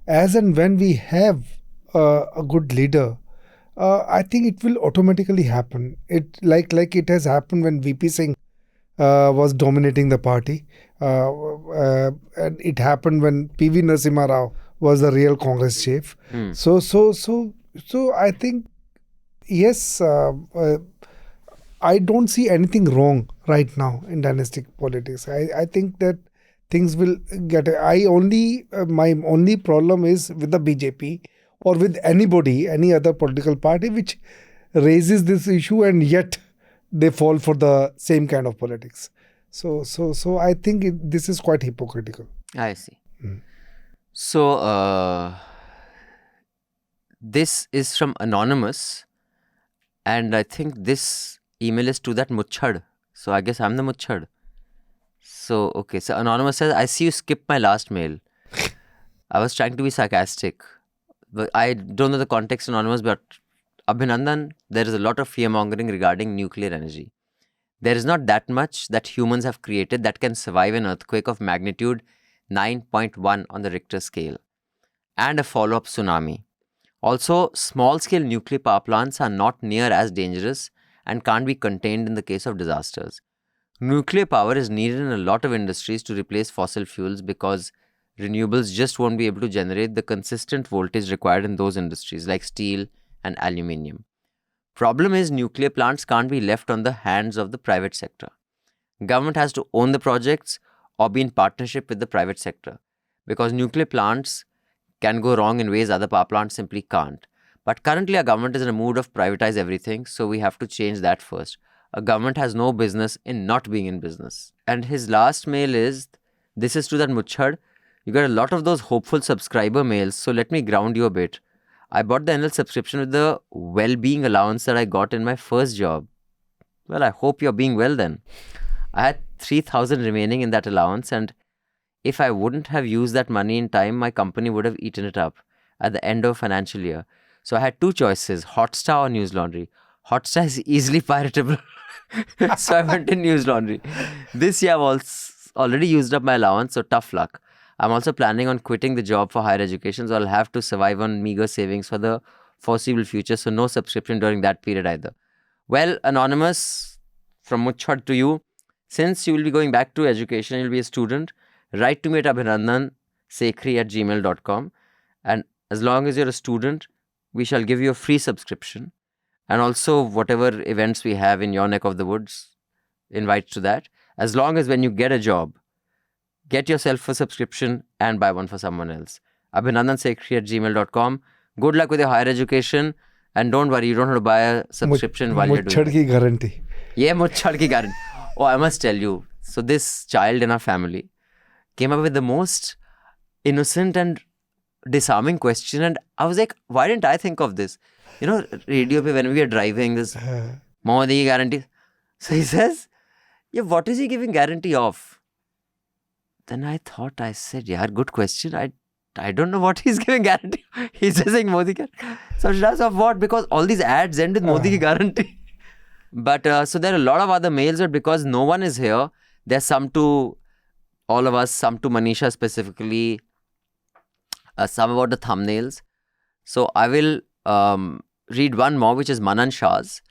as and when we have a good leader, I think it will automatically happen. It like it has happened when VP Singh was dominating the party, and it happened when PV Narasimha Rao was the real Congress chief. So I think yes, I don't see anything wrong right now in dynastic politics. I think that things will get. My only problem is with the BJP or with any other political party which raises this issue and yet they fall for the same kind of politics. So I think this is quite hypocritical. I see. So this is from Anonymous, and I think this email is to that Muchhad. So I guess I'm the Muchhad. So okay, so Anonymous says, I see you skipped my last mail. I was trying to be sarcastic. But I don't know the context, Anonymous, but Abhinandan, there is a lot of fear-mongering regarding nuclear energy. There is not that much that humans have created that can survive an earthquake of magnitude 9.1 on the Richter scale and a follow-up tsunami. Also, small-scale nuclear power plants are not near as dangerous and can't be contained in the case of disasters. Nuclear power is needed in a lot of industries to replace fossil fuels because renewables just won't be able to generate the consistent voltage required in those industries like steel and aluminium. Problem is, nuclear plants can't be left on the hands of the private sector. Government has to own the projects or be in partnership with the private sector, because nuclear plants can go wrong in ways other power plants simply can't. But currently our government is in a mood of privatize everything, so we have to change that first. A government has no business in not being in business. And his last mail is, this is to that Muchhad. You got a lot of those hopeful subscriber mails, so let me ground you a bit. I bought the annual subscription with the well-being allowance that I got in my first job. Well, I hope you're being well then. I had 3,000 remaining in that allowance, and if I wouldn't have used that money in time, my company would have eaten it up at the end of financial year. So I had two choices, Hotstar or Newslaundry. Hotstar is easily piratable. So I went in Newslaundry. This year I've already used up my allowance, so tough luck. I'm also planning on quitting the job for higher education, so I'll have to survive on meager savings for the foreseeable future, so no subscription during that period either. Well, Anonymous, from Muchhad to you, since you will be going back to education, you'll be a student, write to me at Abhinandan, Sekhri@gmail.com, and as long as you're a student, we shall give you a free subscription, and also whatever events we have in your neck of the woods, invite to that. As long as when you get a job, get yourself a subscription and buy one for someone else. Abhinandansekhri@gmail.com. Good luck with your higher education, and don't worry, you don't have to buy a subscription while you're doing it. Muchhad ki guarantee. Yeah, Muchhad ki guarantee. Oh, I must tell you. So this child in our family came up with the most innocent and disarming question, and I was like, why didn't I think of this? You know, radio pe when we are driving, this Modi guarantee. So he says, yeah, what is he giving guarantee of? Then I said, yeah, good question. I don't know what he's giving guarantee. He's just saying Modi guarantee. So does of what? Because all these ads end with Modi ki guarantee. But so there are a lot of other mails, but because no one is here, there's some to all of us, some to Manisha specifically, some about the thumbnails. So I will read one more, which is Manan Shah's.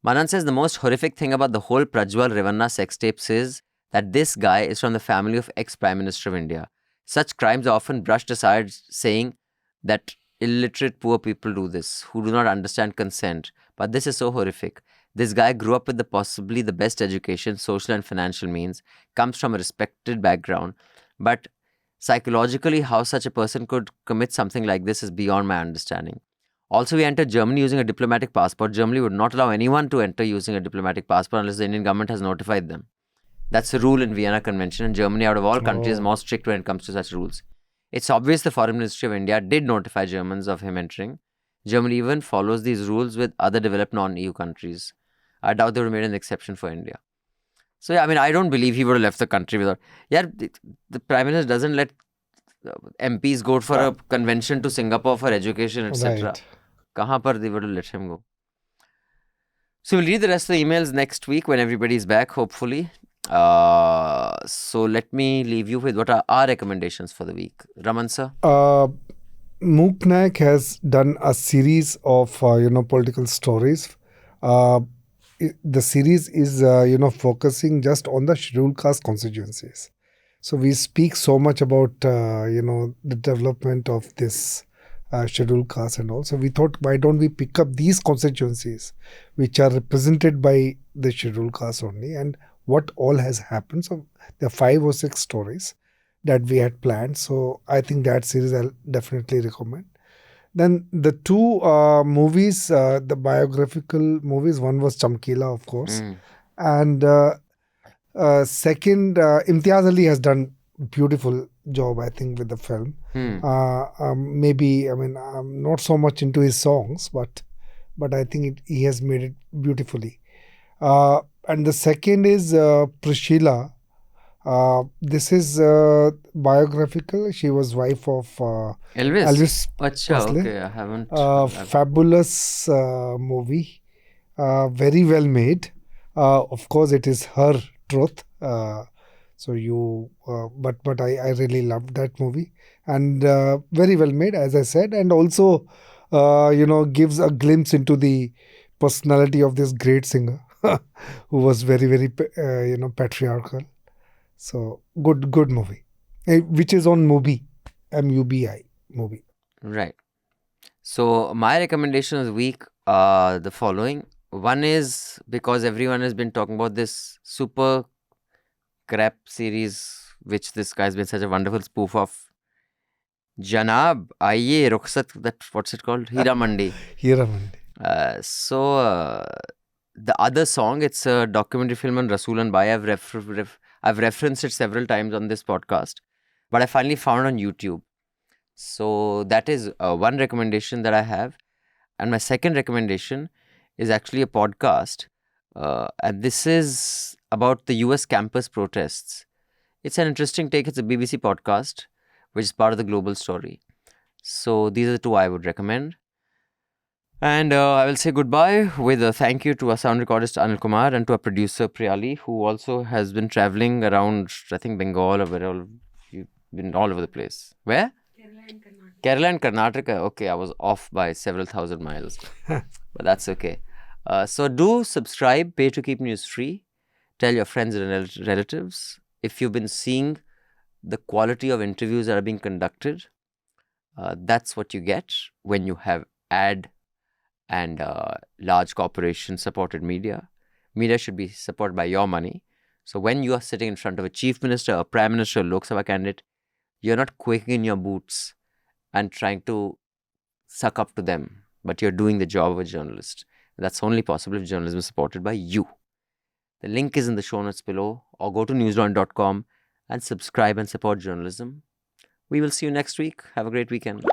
Manan says, the most horrific thing about the whole Prajwal Revanna sex tapes is that this guy is from the family of ex-Prime Minister of India. Such crimes are often brushed aside, saying that illiterate poor people do this, who do not understand consent. But this is so horrific. This guy grew up with possibly the best education, social and financial means, comes from a respected background, but Psychologically, how such a person could commit something like this is beyond my understanding. Also, we entered Germany using a diplomatic passport. Germany would not allow anyone to enter using a diplomatic passport unless the Indian government has notified them. That's the rule in Vienna Convention, and Germany, out of all countries, is more strict when it comes to such rules. It's obvious the Foreign Ministry of India did notify Germans of him entering. Germany even follows these rules with other developed non-EU countries. I doubt they would have made an exception for India. So, yeah, I mean, I don't believe he would have left the country without... Yeah, the Prime Minister doesn't let MPs go for a convention to Singapore for education, etc. Right. Kahan par they would have let him go. So, we'll read the rest of the emails next week when everybody's back, hopefully. So, let me leave you with what are our recommendations for the week. Raman sir? Mook Naik has done a series of, political stories. The series is, focusing just on the scheduled caste constituencies. So we speak so much about, the development of this scheduled caste and all. So we thought, why don't we pick up these constituencies which are represented by the scheduled caste only and what all has happened. So there are 5 or 6 stories that we had planned. So I think that series I'll definitely recommend. Then the 2 movies, the biographical movies, one was Chamkila, of course. And second, Imtiaz Ali has done beautiful job, I think, with the film. Maybe, I'm not so much into his songs, but I think he has made it beautifully. And the second is Prishila. This is biographical. She was wife of Elvis Presley. Okay, I haven't. Fabulous movie. Very well made. Of course, it is her truth. But I really loved that movie. And very well made, as I said. And also, gives a glimpse into the personality of this great singer who was very, very, patriarchal. So, good movie, which is on Mubi, MUBI movie. Right. So, my recommendations this week are the following. One is because everyone has been talking about this super crap series, which this guy's been such a wonderful spoof of. Janab, Aiye, Rukhsat, what's it called? Hira Mandi. Hira Mandi. The other song, it's a documentary film on Rasul and Bai. I've referenced it several times on this podcast, but I finally found it on YouTube. So that is one recommendation that I have. And my second recommendation is actually a podcast. And this is about the US campus protests. It's an interesting take. It's a BBC podcast, which is part of the global story. So these are the 2 I would recommend. And I will say goodbye with a thank you to our sound recordist Anil Kumar and to our producer Priyali, who also has been traveling around, I think, Bengal or where you've been all over the place. Where? Kerala and Karnataka. Okay, I was off by several thousand miles. But that's okay. So do subscribe, pay to keep news free. Tell your friends and relatives. If you've been seeing the quality of interviews that are being conducted, that's what you get when you have ad and large corporation supported media. Media should be supported by your money. So when you are sitting in front of a chief minister, a prime minister, a Lok Sabha candidate, you're not quaking in your boots and trying to suck up to them, but you're doing the job of a journalist. That's only possible if journalism is supported by you. The link is in the show notes below, or go to newslaundry.com and subscribe and support journalism. We will see you next week. Have a great weekend.